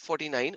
49,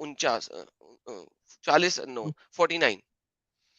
49, 40 9 49।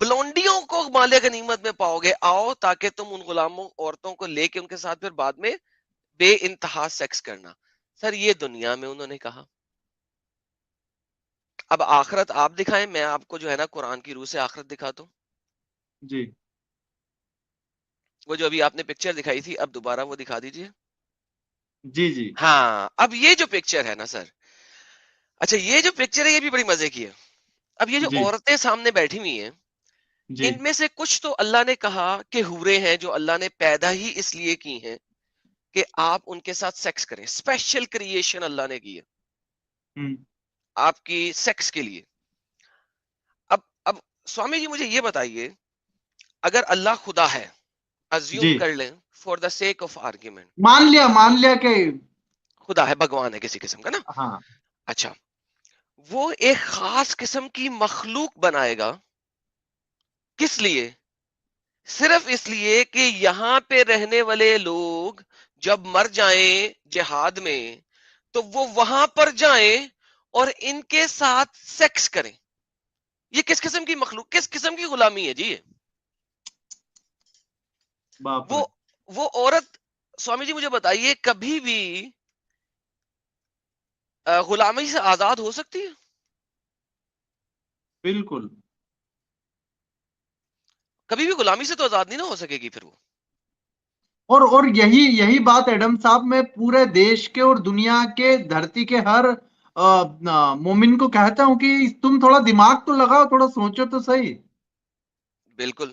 بلونڈیوں کو مال غنیمت میں پاؤ گے، آؤ تاکہ تم ان غلاموں عورتوں کو لے کے ان کے ساتھ پھر بعد میں بے انتہا سیکس کرنا. سر یہ دنیا میں انہوں نے کہا. اب آخرت آپ دکھائیں، میں آپ کو جو ہے نا قرآن کی روح سے آخرت دکھاتا ہوں. جی وہ جو ابھی آپ نے پکچر دکھائی تھی، اب دوبارہ وہ دکھا دیجئے. جی جی ہاں اب یہ جو پکچر ہے نا سر، اچھا یہ جو پکچر ہے یہ بھی بڑی مزے کی ہے. اب یہ جو جی عورتیں سامنے بیٹھی ہوئی ہیں، جی ان میں سے کچھ تو اللہ نے کہا کہ حوریں ہیں جو اللہ نے پیدا ہی اس لیے کی ہیں کہ آپ ان کے ساتھ سیکس کریں. اسپیشل کریشن اللہ نے کی ہے ہوں آپ کی سیکس کے لیے. اب سوامی جی مجھے یہ بتائیے، اگر اللہ خدا ہے، ازیوم جی کر لیں for the sake of argument, مان لیا کہ خدا ہے، بھگوان ہے کسی قسم کا نا. ہاں اچھا وہ ایک خاص قسم کی مخلوق بنائے گا، کس لیے؟ صرف اس لیے کہ یہاں پہ رہنے والے لوگ جب مر جائیں جہاد میں تو وہ وہاں پر جائیں اور ان کے ساتھ سیکس کریں. یہ کس قسم کی مخلوق، کس قسم کی غلامی ہے جی یہ؟ باپ وہ رے وہ عورت، سوامی جی مجھے بتائیے، کبھی بھی غلامی سے آزاد ہو سکتی ہے؟ بالکل. کبھی بھی غلامی سے تو آزاد نہیں نہ ہو سکے گی پھر وہ. اور یہی بات ایڈم صاحب میں پورے دیش کے اور دنیا کے دھرتی کے ہر مومن کو کہتا ہوں کہ تم تھوڑا دماغ تو لگاؤ، تھوڑا سوچو تو صحیح. بالکل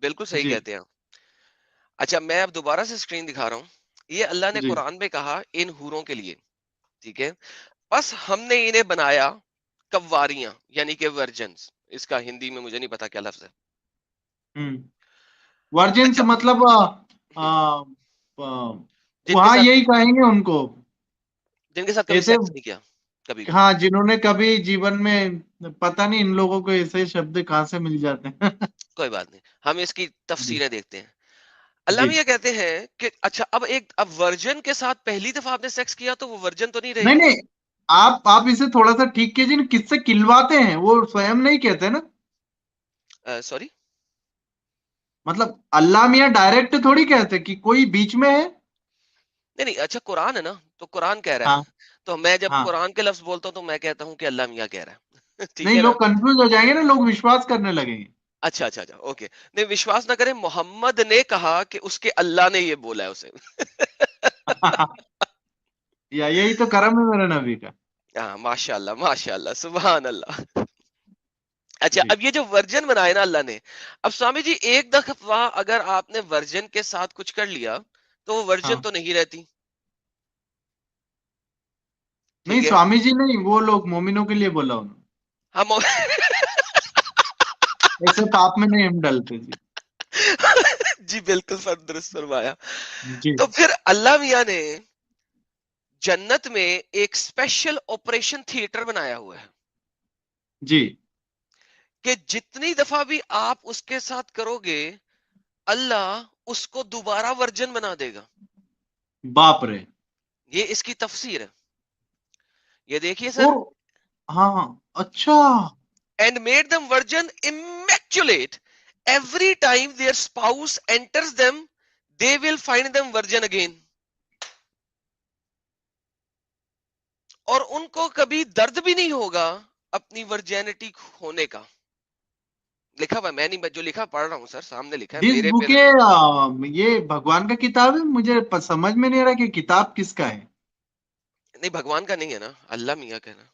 بالکل صحیح جی کہتے ہیں. اچھا میں اب دوبارہ سے اسکرین دکھا رہا ہوں. یہ اللہ نے جی قرآن میں کہا ان حوروں کے لیے، ٹھیک ہے. بس ہم نے انہیں بنایا کواریاں، یعنی کہ ورجنز. اس کا ہندی میں مجھے نہیں پتا کیا لفظ ہے. ورجنس اچھا مطلب ہم، جن کے وہاں ساتھ یہی کہیں گے ان کو جن کے ساتھ کبھی ایسے. سیکس نہیں کیا کبھی بھی. ہاں جنہوں نے کبھی جیون میں، پتہ نہیں ان لوگوں کو ایسے شبد کہاں سے مل جاتے ہیں. کوئی بات نہیں، ہم اس کی جی تفسیریں دیکھتے ہیں. اللہ جی میں یہ کہتے ہیں کہ اچھا اب ورجن کے ساتھ پہلی دفعہ آپ نے سیکس کیا تو وہ ورجن تو نہیں رہے نہیں گی. نہیں، آپ اسے تھوڑا سا ٹھیک کیجیے. کس سے کلواتے ہیں وہ سوئم نہیں کہتے نا. سوری. مطلب اللہ میاں ڈائریکٹ تھوڑی کہتے کہ کوئی بیچ میں ہے. نہیں نہیں، اچھا قرآن ہے نا، تو قرآن کہہ رہا ہاں ہے. تو میں جب ہاں قرآن کے لفظ بولتا ہوں تو میں کہتا ہوں کہ اللہ میاں کہہ رہا ہے. ٹھیک نہیں، ہے نا. لوگ کنفیوز ہو جائیں گے نا، لوگ وشواس کرنے لگیں گے. اچھا اچھا اچھا اوکے. نہیں وشواس نہ کریں، محمد نے کہا کہ اس کے اللہ نے یہ بولا ہے اسے. یہی تو کرم ہے میرے نبی کا. ہاں ماشاء اللہ ماشاء اللہ سبحان اللہ. اچھا جی اب یہ جو ورجن بنائے نا اللہ نے، اب سوامی جی ایک دفعہ اگر آپ نے ورجن کے ساتھ کچھ کر لیا تو وہ ہاں ورجن تو نہیں رہتی. نہیں، ٹھیک ہے. سوامی جی نہیں، وہ لوگ مومنوں کے لیے بولا انہوں نے. ہم ایسے پاپ میں نہیں ہم ڈلتے. جی جی بالکل درست فرمایا. جی تو پھر اللہ میاں نے جنت میں ایک اسپیشل آپریشن تھیٹر بنایا ہوا ہے جی کہ جتنی دفعہ بھی آپ اس کے ساتھ کرو گے اللہ اس کو دوبارہ ورجن بنا دے گا. باپ رے. یہ اس کی تفسیر ہے. یہ دیکھیے سر. اور ہاں اچھا. and made them virgin immaculate every time their spouse enters them they will find them virgin again. اور ان کو کبھی درد بھی نہیں ہوگا اپنی ورجینٹی ہونے کا. لکھا ہوا میں نہیں، جو لکھا پڑھ رہا ہوں سر، سامنے لکھا ہے دس میرے بک پہ. یہ بھگوان کا کتاب ہے. مجھے سمجھ میں نہیں آ رہا کہ کتاب کس کا ہے. نہیں بھگوان کا نہیں ہے نا، اللہ میاں کا ہے نا.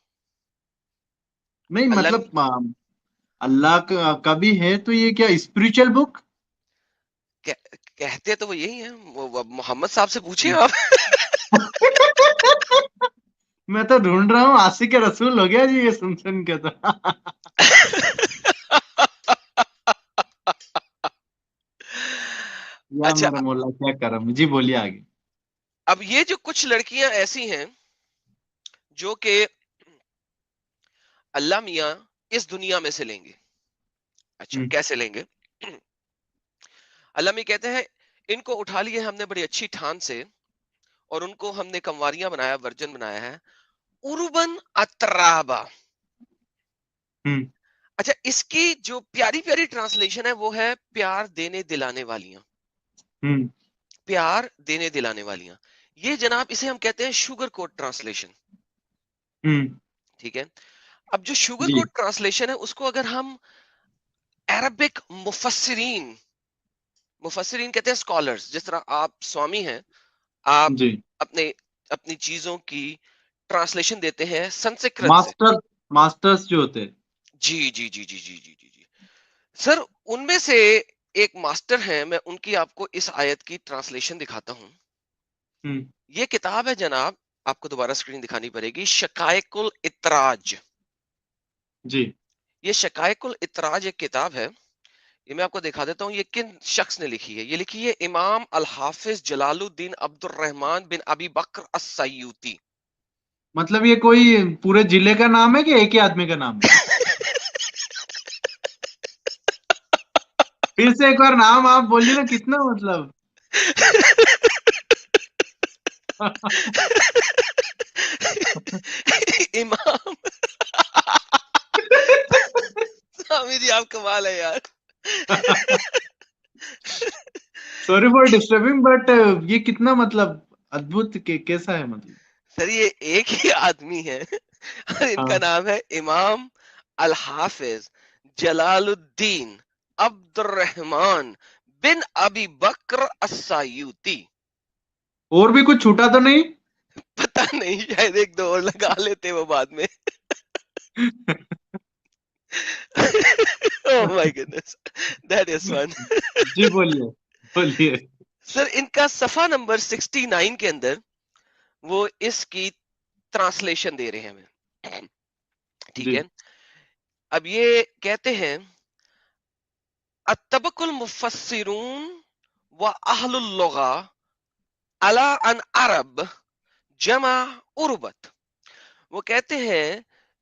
نہیں اللہ مطلب اللہ کا بھی ہے تو یہ کیا اسپرچل بک؟ کہتے تو وہ یہی ہیں. وہ محمد صاحب سے پوچھیں آپ. میں تو ڈھونڈ رہا ہوں، عاشق رسول ہو گیا جی یہ سن کے تو. یا اچھا میرا مولا کیا کرم. جی بولیے آگے. اب یہ جو کچھ لڑکیاں ایسی ہیں جو کہ اللہ میاں اس دنیا میں سے لیں گے. اچھا ہوں، کیسے لیں گے؟ اللہ میاں کہتے ہیں ان کو اٹھا لیے ہم نے بڑی اچھی ٹھان سے اور ان کو ہم نے کنواریاں بنایا، ورجن بنایا ہے. عربن اترابا. ہوں، اچھا اس کی جو پیاری پیاری ٹرانسلیشن ہے وہ ہے پیار دینے دلانے والیاں. پیار دینے دلانے والیاں, یہ جناب اسے ہم کہتے ہیں شوگر کوٹ ٹرانسلیشن. ٹھیک ہے, اب جو شوگر جی کوٹ ٹرانسلیشن ہے اس کو اگر ہم عربک مفسرین کہتے ہیں اسکالرز, جس طرح آپ سوامی ہیں, آپ جی اپنے اپنی چیزوں کی ٹرانسلیشن دیتے ہیں سنسکرت سے. ماسٹرز جو ہوتے ہیں. جی جی جی جی جی جی جی جی سر, ان میں سے ایک ماسٹر ہیں, میں ان کی آپ کو اس آیت کی ٹرانسلیشن دکھاتا ہوں. یہ کتاب ہے جناب, آپ کو دوبارہ اسکرین دکھانی پڑے گی, شقائق الاتراج. جی یہ شقائق الاتراج ایک کتاب ہے, یہ میں آپ کو دکھا دیتا ہوں یہ کن شخص نے لکھی ہے. یہ لکھی ہے امام الحافظ جلال الدین عبد الرحمن بن ابی بکر السیوطی. مطلب یہ کوئی پورے ضلع کا نام ہے کہ ایک ہی آدمی کا نام ہے؟ پھر سے ایک بار نام آپ بولیے نا, کتنا مطلب. امام سوامی جی آپ کمال ہے یار. سوری فار ڈسٹربنگ, بٹ یہ کتنا مطلب ادبھت کیسا ہے مطلب. سر یہ ایک ہی آدمی ہے اور ان ہاں, کا نام ہے امام الحافظ جلال الدین عبد الرحمن بن ابی بکر السیوطی. اور بھی کچھ چھوٹا تو نہیں؟ پتہ نہیں, شاید ایک دو اور لگا لیتے وہ بعد میں. Oh my goodness, that is fun. جی بولیے بولیے. سر ان کا صفحہ نمبر 69 کے اندر وہ اس کی ٹرانسلیشن دے رہے ہیں ہمیں. ٹھیک جی ہے, اب یہ کہتے ہیں اتبق المفسرون و اہل اللغہ علی ان عرب جمع عربت. وہ کہتے ہیں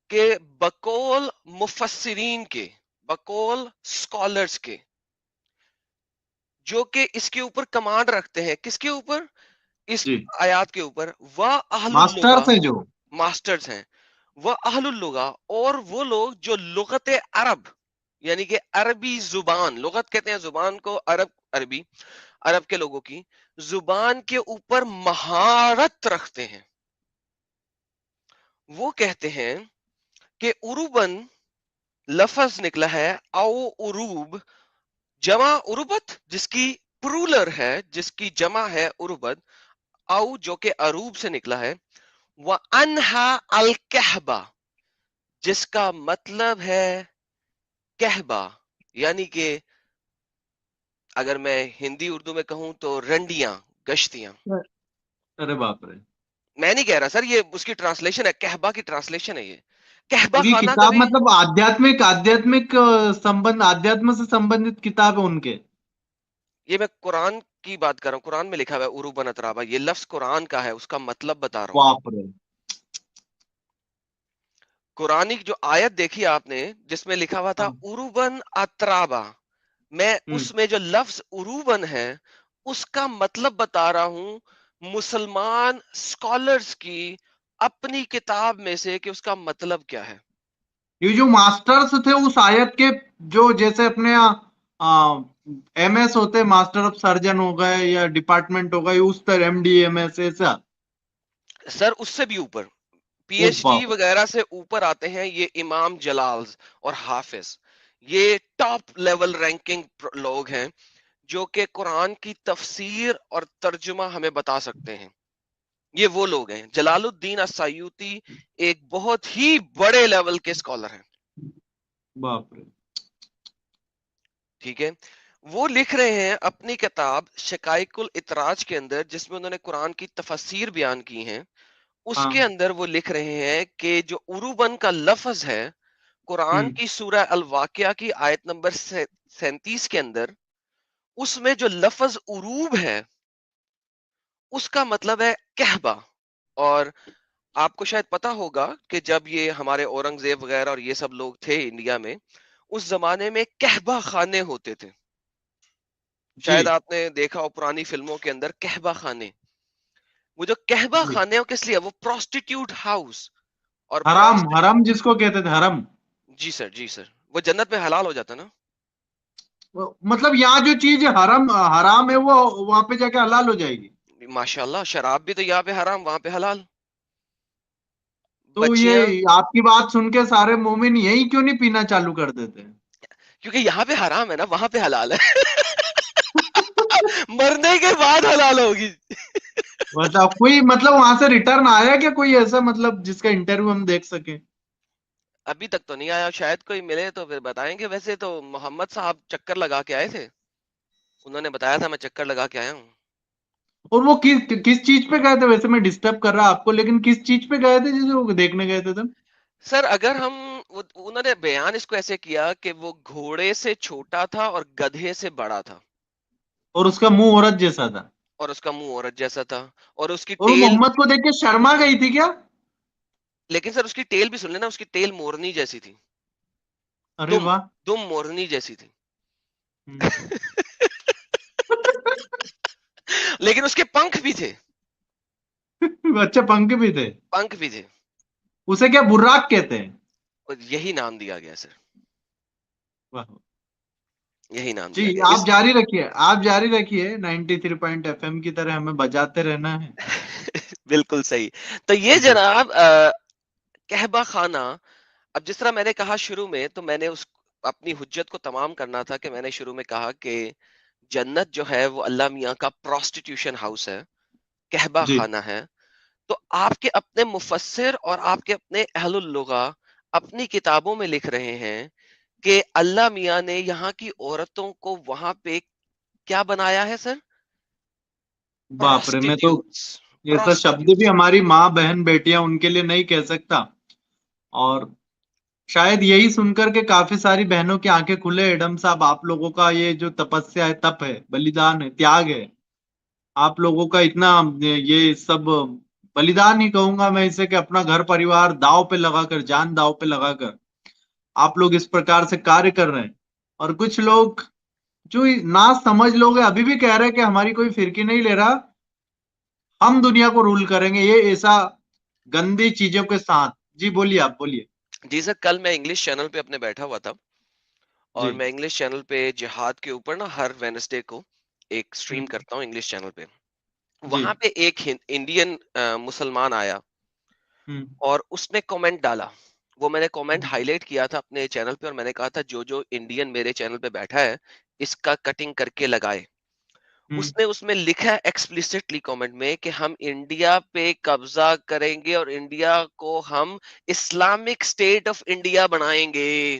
کہ بقول مفسرین کے, بقول سکالرز کے, جو کہ اس کے اوپر کمانڈ رکھتے ہیں, کس کے اوپر, اس جی آیات کے اوپر, وہ اہل ماسٹر اللغہ, سے جو. ماسٹرز ہیں, وہ اہل اللغہ, اور وہ لوگ جو لغت عرب یعنی کہ عربی زبان, لغت کہتے ہیں زبان کو, عربی عرب کے لوگوں کی زبان کے اوپر مہارت رکھتے ہیں, وہ کہتے ہیں کہ عروبن لفظ نکلا ہے او عروب جمع عروبت, جس کی پرولر ہے, جس کی جمع ہے عروبت, او جو کہ عروب سے نکلا ہے, وَأَنْهَا الْكَحْبَةِ جس کا مطلب ہے کہبہ, یعنی کہ اگر میں ہندی اردو میں کہوں تو رنڈیاں, گشتیاں. ارے باپ رے. میں نہیں کہہ رہا سر, یہ اس کی ٹرانسلیشن ہے, کہبہ کی ٹرانسلیشن ہے یہ. کہبہ اور یہ خانہ کتاب کبھی, مطلب آدھیاتمک سمبند, آدھیاتم سے سمبندت کتاب ہے ان کے. یہ میں قرآن کی بات کر رہا ہوں, قرآن میں لکھا ہوا ہے عروبن اترابا, یہ لفظ قرآن کا ہے, اس کا مطلب بتا رہا ہوں. باپ رے. قرآن جو آیت دیکھی آپ نے جس میں لکھا ہوا تھا ہاں. عروبن اترابا, میں اس میں جو لفظ عروبن ہے اس کا مطلب بتا رہا ہوں مسلمان سکالرز کی اپنی کتاب میں سے, کہ اس کا مطلب کیا ہے. یہ جو ماسٹرز تھے اس آیت کے, جو جیسے اپنے ایم ایس ہوتے, ماسٹر آف سرجن ہو گئے یا ڈپارٹمنٹ ہو گئے, اس طرح ایم ڈی ایم ایس ایسا. سر اس سے بھی اوپر, پی او ایچ ڈی باپ. وغیرہ سے اوپر آتے ہیں یہ امام جلال اور حافظ, یہ ٹاپ لیول رینکنگ لوگ ہیں جو کہ قرآن کی تفسیر اور ترجمہ ہمیں بتا سکتے ہیں. یہ وہ لوگ ہیں. جلال الدین السیوطی ایک بہت ہی بڑے لیول کے اسکالر ہیں. باپ رے. ٹھیک ہے, وہ لکھ رہے ہیں اپنی کتاب شقائق الاتراج کے اندر, جس میں انہوں نے قرآن کی تفسیر بیان کی ہیں, اس ہاں. کے اندر وہ لکھ رہے ہیں کہ جو عروبن کا لفظ ہے قرآن کی سورہ الواقعہ کی آیت نمبر 37 کے اندر, اس میں جو لفظ عروب ہے اس کا مطلب ہے کہبہ. اور آپ کو شاید پتا ہوگا کہ جب یہ ہمارے اورنگزیب وغیرہ اور یہ سب لوگ تھے انڈیا میں, اس زمانے میں کہبہ خانے ہوتے تھے. جی شاید آپ نے دیکھا ہو پرانی فلموں کے اندر کہبہ خانے. وہ جو کہبہ جی. خانے کس لیے, وہ پروسٹیٹیوٹ ہاؤس اور حرام, حرم جس کو کہتے تھے, حرم. جی سر, جی سر, وہ جنت میں حلال ہو جاتا نا. مطلب یہاں جو چیز حرام ہے وہ وہاں پہ جا کے حلال ہو جائے گی. ماشاء اللہ، شراب بھی تو یہاں پہ حرام وہاں پہ حلال. تو بچیاں، یہ آپ کی بات سن کے سارے مومن یہی کیوں نہیں پینا چالو کر دیتے؟ کیونکہ یہاں پہ حرام ہے نا، وہاں پہ حلال ہے. مرنے کے بعد حلال ہوگی. بتاؤ کوئی مطلب وہاں سے ریٹرن آیا کیا کوئی ایسا مطلب جس کا انٹرویو ہم دیکھ سکیں؟ ابھی تک تو نہیں آیا، شاید کوئی ملے تو پھر بتائیں گے. ویسے تو محمد صاحب چکر لگا کے آئے تھے، انہوں نے بتایا تھا میں چکر لگا کے آیا ہوں. اور وہ کس چیز پہ گئے تھے؟ ویسے میں ڈسٹرب کر رہا آپ کو، لیکن کس چیز پہ گئے تھے جسے وہ دیکھنے گئے تھے تم؟ سر اگر ہم انہوں نے بیان اس کو ایسے کیا کہ وہ گھوڑے سے چھوٹا تھا اور گدھے سے بڑا تھا، اور اس کا منہ عورت جیسا تھا، اور اس کا منہ عورت جیسا تھا، اور اس کی اور وہ ٹیل. محمد کو دیکھ کے شرما گئی تھی کیا؟ لیکن سر اس کی ٹیل بھی سن لینا، اس کی ٹیل مورنی جیسی تھی. ارے دم واہ. دم مورنی جیسی تھی. ہوں. لیکن اس کے پنکھ بھی تھے. اچھا پنکھ بھی تھے. پنکھ بھی تھے. اسے کیا براق کہتے ہیں؟ اور یہی نام دیا گیا سر، واہ. یہی نام جی دیا گیا آپ اس. جاری رکھیے، آپ جاری رکھیے. 93.FM کی طرح ہمیں بجاتے رہنا ہے. بالکل صحیح. تو یہ جی جناب کہبہ خانہ، اب جس طرح میں نے کہا شروع میں، تو میں نے اس اپنی حجت کو تمام کرنا تھا کہ میں نے شروع میں کہا کہ جنت جو ہے وہ اللہ میاں کا پروسٹیٹیوشن ہاؤس ہے، کہبہ جی. خانہ ہے. تو آپ کے اپنے مفسر اور آپ کے اپنے اہل اللغہ اپنی کتابوں میں لکھ رہے ہیں کہ اللہ میاں نے یہاں کی عورتوں کو وہاں پہ کیا بنایا ہے سر؟ باپ رے، میں تو پروسٹیٹیوٹس. ایسا شبد بھی پروسٹیٹیوٹس. ہماری ماں بہن بیٹیاں ان کے لیے نہیں کہہ سکتا. اور شاید یہی سن کر کے کافی ساری بہنوں کی آنکھیں کھلے. ایڈم صاحب آپ لوگوں کا یہ جو تپسیا ہے، تپ ہے، بلیدان ہے، تیاگ ہے، آپ لوگوں کا اتنا یہ سب بلیدان ہی کہوں گا میں اسے، کہ اپنا گھر پریوار داؤ پہ لگا کر، جان داؤ پہ لگا کر آپ لوگ اس پرکار سے کاریہ کر رہے ہیں. اور کچھ لوگ جو نہ سمجھ لوگ ہیں ابھی بھی کہہ رہے ہیں کہ ہماری کوئی فرقی نہیں لے رہا، ہم دنیا کو رول کریں گے، یہ ایسا گندی چیزوں کے ساتھ. جی بولیے، آپ بولیے. جی سر، کل میں انگلش چینل پہ اپنے بیٹھا ہوا تھا، اور جی. میں انگلش چینل پہ جہاد کے اوپر نا ہر وینسڈے کو ایک سٹریم ہم، کرتا ہوں انگلش چینل پہ. جی. وہاں پہ ایک انڈین مسلمان آیا ہم، اور اس نے کامنٹ ڈالا. وہ میں نے کامنٹ ہم، ہائی لائٹ کیا تھا اپنے چینل پہ، اور میں نے کہا تھا جو جو انڈین میرے چینل پہ بیٹھا ہے اس کا کٹنگ کر کے لگائے. ہم. اس نے اس میں لکھا ایکسپلسٹلی کامنٹ میں کہ ہم انڈیا پہ قبضہ کریں گے اور انڈیا کو ہم اسلامک اسٹیٹ آف انڈیا بنائیں گے.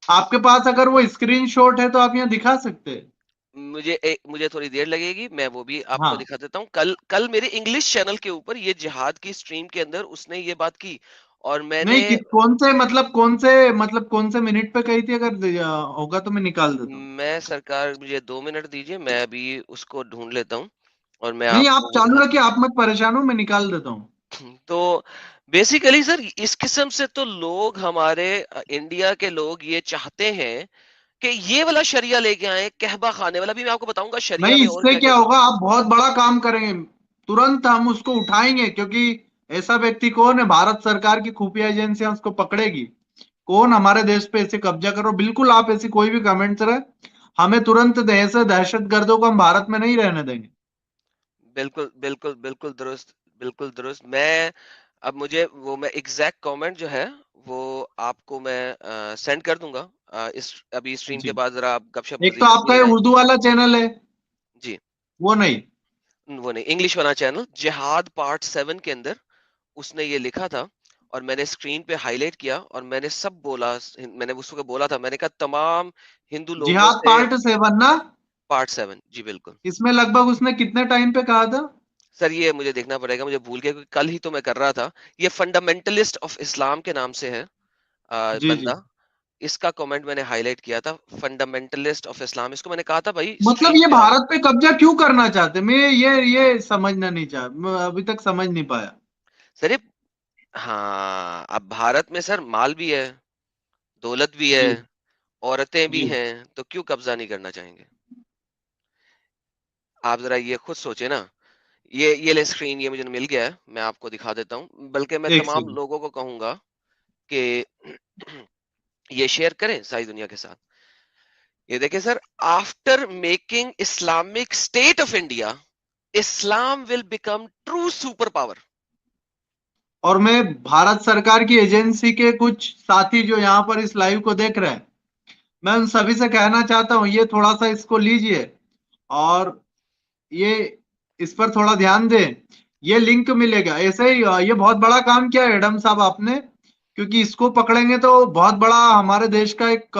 آپ کے پاس اگر وہ اسکرین شاٹ ہے تو آپ یہاں دکھا سکتے ہیں. مجھے تھوڑی دیر لگے گی، میں وہ بھی آپ کو ہاں. دکھا دیتا ہوں. کل میرے انگلش چینل کے اوپر یہ جہاد کی سٹریم کے اندر اس نے یہ بات کی، اور میں نے. نہیں کون سے منٹ پہ کہی تھی؟ اگر ہوگا تو میں نکال دیتا ہوں. میں سرکار مجھے 2 منٹ دیجیے، میں ابھی اس کو ڈھونڈ لیتا ہوں اور میں نہیں آپ آپ کو وہ چالو دکھا رکھیے، آپ مت پریشان ہو، میں نکال دیتا ہوں. دوں. تو بیسیکلی سر اس قسم سے تو لوگ، ہمارے انڈیا کے لوگ یہ چاہتے ہیں کہ یہ والا شریعہ لے کے آئے، کہبہ خانے والا. بھی میں آپ کو بتاؤں گا شریعہ نہیں میں اس اور سے کیا کیا کیا کچھ. ہوگا، آپ بہت بڑا کام کریں گے. ترنت ہم اس کو اٹھائیں گے، کیونکہ ایسا ویکتی کون ہے؟ بھارت سرکار کی خفیہ ایجنسیاں اس کو پکڑے گی. کون ہمارے دیش پہ ایسے قبضہ کرو؟ بالکل آپ ایسی کوئی بھی کمنٹ کریں، ہمیں ترنت دہشت گردوں کو ہم بھارت میں نہیں رہنے دیں گے. بالکل بالکل بالکل درست، بالکل درست. میں اب مجھے وہ میں ایگزیکٹ کامنٹ جو ہے وہ آپ کو میں سینڈ کر دوں گا. اس ابھی اسٹریم کے جی. بعد ذرا آپ گپ شپ ایک تو مزید آپ کا کرتے یہ رہیں. اردو والا چینل ہے، جی. وہ نہیں. وہ نہیں، انگلش والا چینل جہاد پارٹ 7 کے اندر اس نے یہ لکھا تھا، اور میں نے اسکرین پہ ہائی لائٹ کیا، اور میں نے سب بولا. میں نے اس کو بولا تھا، میں نے کہا تمام ہندو لوگوں جہاد سے. پارٹ 7 نا؟ پارٹ 7 جی بالکل. اس میں لگ بھگ اس نے کتنے ٹائم پہ کہا تھا؟ سر یہ مجھے دیکھنا پڑے گا، مجھے بھول گیا کیونکہ کل ہی تو میں کر رہا تھا. یہ فنڈامنٹلسٹ آف اسلام کے نام سے ہے جی جی. بندہ. اس کا کامنٹ میں نے ہائی لائٹ کیا تھا، فنڈامنٹلسٹ آف اسلام. اس کو میں نے کہا تھا بھائی مطلب اسٹریم یہ پہ آؤ. بھارت پہ قبضہ کیوں کرنا چاہتے؟ میں یہ سمجھنا نہیں چاہ، میں ابھی تک سمجھ نہیں پایا. سر ہاں، اب بھارت میں سر مال بھی ہے، دولت بھی ہے، جی عورتیں بھی جی. ہیں، تو کیوں قبضہ نہیں کرنا چاہیں گے؟ آپ ذرا یہ خود سوچے نا. یہ لے اسکرین، یہ مجھے مل گیا ہے، میں آپ کو دکھا دیتا ہوں. بلکہ میں ایک تمام سیکنڈ. لوگوں کو کہوں گا کہ یہ شیئر کریں ساری دنیا کے ساتھ. یہ دیکھیں sir, after making Islamic state of India, Islam will become true super power. اور میں بھارت سرکار کی ایجنسی کے کچھ ساتھی جو یہاں پر اس لائیو کو دیکھ رہے ہیں, میں ان سبھی سے کہنا چاہتا ہوں یہ تھوڑا سا اس کو لیجئے اور یہ اس پر تھوڑا دھیان دیں. یہ لنک ملے گا ایسے ہی. یہ بہت بڑا کام کیا ہے ایڈم صاحب آپ نے, کیونکہ اس کو پکڑیں گے تو بہت بڑا ہمارے دیش کا ایک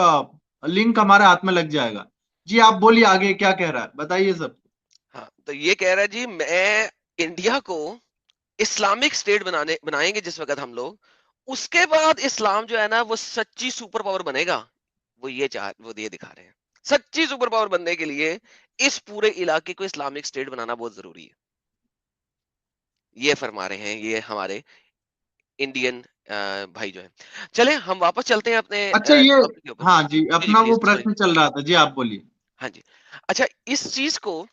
لنک ہمارے ہاتھ میں لگ جائے گا. جی آپ بولیے آگے کیا کہہ رہا ہے, بتائیے سب. ہاں, تو یہ کہہ رہا ہے جی, میں انڈیا کو اسلامک اسٹیٹ بنائیں گے جس وقت ہم لوگ, اس کے بعد اسلام جو ہے نا وہ سچی سپر پاور بنے گا. وہ یہ دکھا رہے ہیں, سچی سپر پاور بننے کے لیے اس پورے علاقے کو اسلامک اسٹیٹ بنانا بہت ضروری ہے. یہ فرما رہے ہیں یہ ہمارے انڈین بھائی جو ہے. چلیں ہم واپس چلتے ہیں اپنے اچھا یہ, ٹاپک کے اوپر. ہاں جی جی جی اپنا وہ پلیز, سوری. پرشن چل رہا تھا, جی آپ بولیے. ہاں جی, اچھا اس چیز کو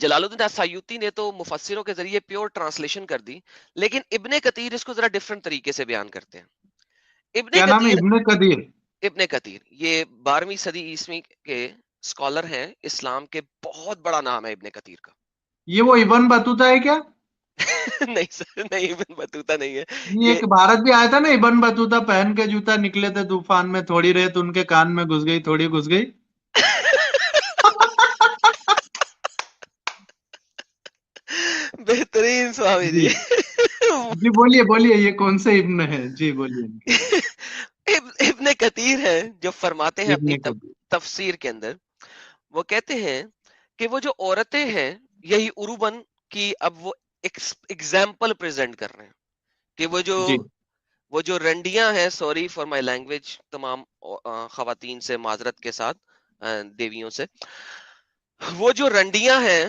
جلال الدین سیوطی نے تو مفسروں کے ذریعے پیور ٹرانسلیشن کر دی, لیکن ابن کثیر اس کو ذرا ڈفرنٹ طریقے سے بیان کرتے ہیں. ابن کیا نام ہے, کثیر, ابن قدیر؟ ابن کثیر یہ 12ویں صدی عیسوی کے اسکالر ہیں اسلام کے, بہت بڑا نام ہے ابن کثیر کا. یہ وہ ابن بطوطہ ہے کیا؟ نہیں سر, نہیں, ابن بطوطہ نہیں ہے یہ یہ. ایک بھارت بھی آیا تھا نا ابن بطوطہ, پہن کے جوتا نکلے تھے طوفان میں, تھوڑی ریت ان کے کان میں گھس گئی, تھوڑی گھس گئی. بہترین سوامی جی جی. جی بولیے بولیے, یہ کون سے ابن ہے, جی بولیے ان کے. ابن کثیر ہے جو فرماتے ہیں اپنی ابن قدیر. تفسیر کے اندر, وہ کہتے ہیں کہ وہ جو عورتیں ہیں, یہی عروبن کی اب وہ ایگزامپل پریزنٹ کر رہے ہیں کہ جی وہ جو رنڈیاں ہیں, سوری فار مائی لینگویج, تمام خواتین سے معذرت کے ساتھ, دیویوں سے, وہ جو رنڈیاں ہیں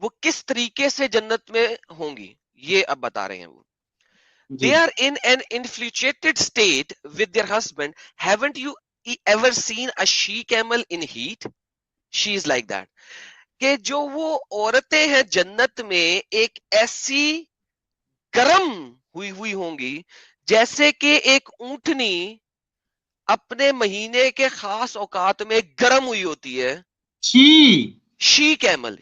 وہ کس طریقے سے جنت میں ہوں گی, یہ اب بتا رہے ہیں. وہ جی they are in an infatuated state with their husband. Haven't you ever seen a she camel in heat? She is like that. کہ جو وہ عورتیں ہیں جنت میں ایک ایسی گرم ہوئی ہوں گی جیسے کہ ایک اونٹنی اپنے مہینے کے خاص اوقات میں گرم ہوئی ہوتی ہے. چھی, شی کیمل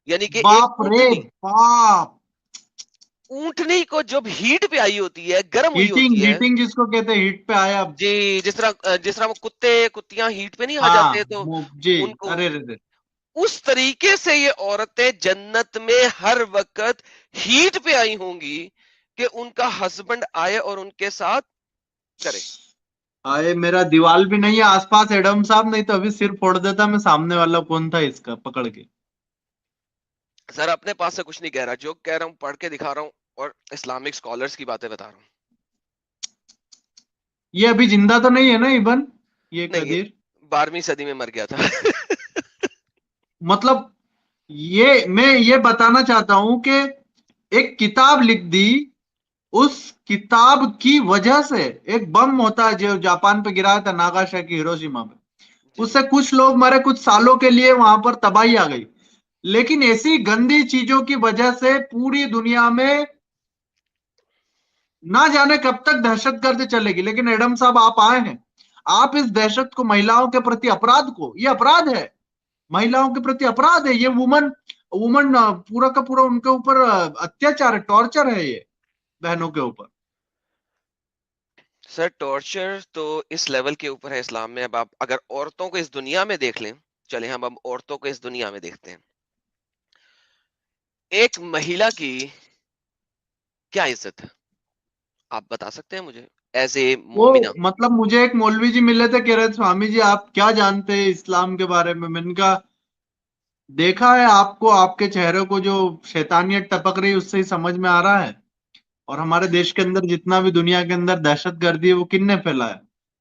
یعنی کہ ایک باپ رے اونٹنی, باپ. اونٹنی کو جب ہیٹ پہ آئی ہوتی ہے, گرم ہوئی ہیٹنگ, ہوتی ہے. ہیٹنگ جس کو کہتے ہیں, ہیٹ پہ آیا. جی, جس طرح وہ کتیاں ہیٹ پہ نہیں آ ہاں جاتے تو جی, ان کو ارے رے. اس طریقے سے یہ عورتیں جنت میں ہر وقت ہیٹ پہ آئی ہوں گی کہ ان کا ہسبینڈ آئے اور ان کے ساتھ کرے. آئے, میرا دیوال بھی نہیں ہے آس پاس ایڈم صاحب, نہیں تو ابھی سر پھوڑ دیتا میں, سامنے والا کون تھا اس کا پکڑ کے. سر اپنے پاس سے کچھ نہیں کہہ رہا, جو کہہ رہا ہوں پڑھ کے دکھا رہا ہوں اور اسلامک اسکالرس کی باتیں بتا رہا ہوں. یہ ابھی زندہ تو نہیں ہے نا ابن, یہ نہیں, قدیر؟ 12ویں صدی میں مر گیا تھا. مطلب میں یہ بتانا چاہتا ہوں کہ ایک کتاب لکھ دی, اس کتاب کی وجہ سے ایک بم ہوتا ہے جو جاپان پہ گرایا تھا, ناگاساکی ہیروشیما پہ, جی اس جی سے کچھ لوگ مرے, کچھ سالوں کے لیے وہاں پر تباہی آ گئی. لیکن ایسی گندی چیزوں کی وجہ سے پوری دنیا میں نہ جانے کب تک دہشت گرد چلے گی. لیکن ایڈم صاحب آپ آئے ہیں, آپ اس دہشت کو, مہیلاؤں کے پرتی اپرادھ کو, یہ اپرادھ ہے, مہیلاؤں کے پرتی اپرادھ ہے, یہ وومن پورا کا پورا ان کے اوپر اتیاچار ہے, ٹارچر ہے یہ بہنوں کے اوپر. سر ٹارچر تو اس لیول کے اوپر ہے اسلام میں. اب آپ اگر عورتوں کو اس دنیا میں دیکھ لیں, چلیں ہم اب عورتوں کو اس دنیا میں دیکھتے ہیں. ایک مہیلا کی کیا عزت ہے آپ بتا سکتے ہیں مجھے, ایز اے وہ مومنہ؟ مطلب مجھے ایک مولوی جی ملے تھے, کہہ رہے تھے سوامی جی آپ کیا جانتے ہیں اسلام کے بارے میں. میں نے کہا دیکھا ہے آپ کو, آپ کے چہرے کو جو شیطانیت ٹپک رہی اس سے ہی سمجھ میں آ رہا ہے. اور ہمارے دیش کے اندر جتنا بھی دنیا کے اندر دہشت گردی ہے وہ کن نے پھیلایا؟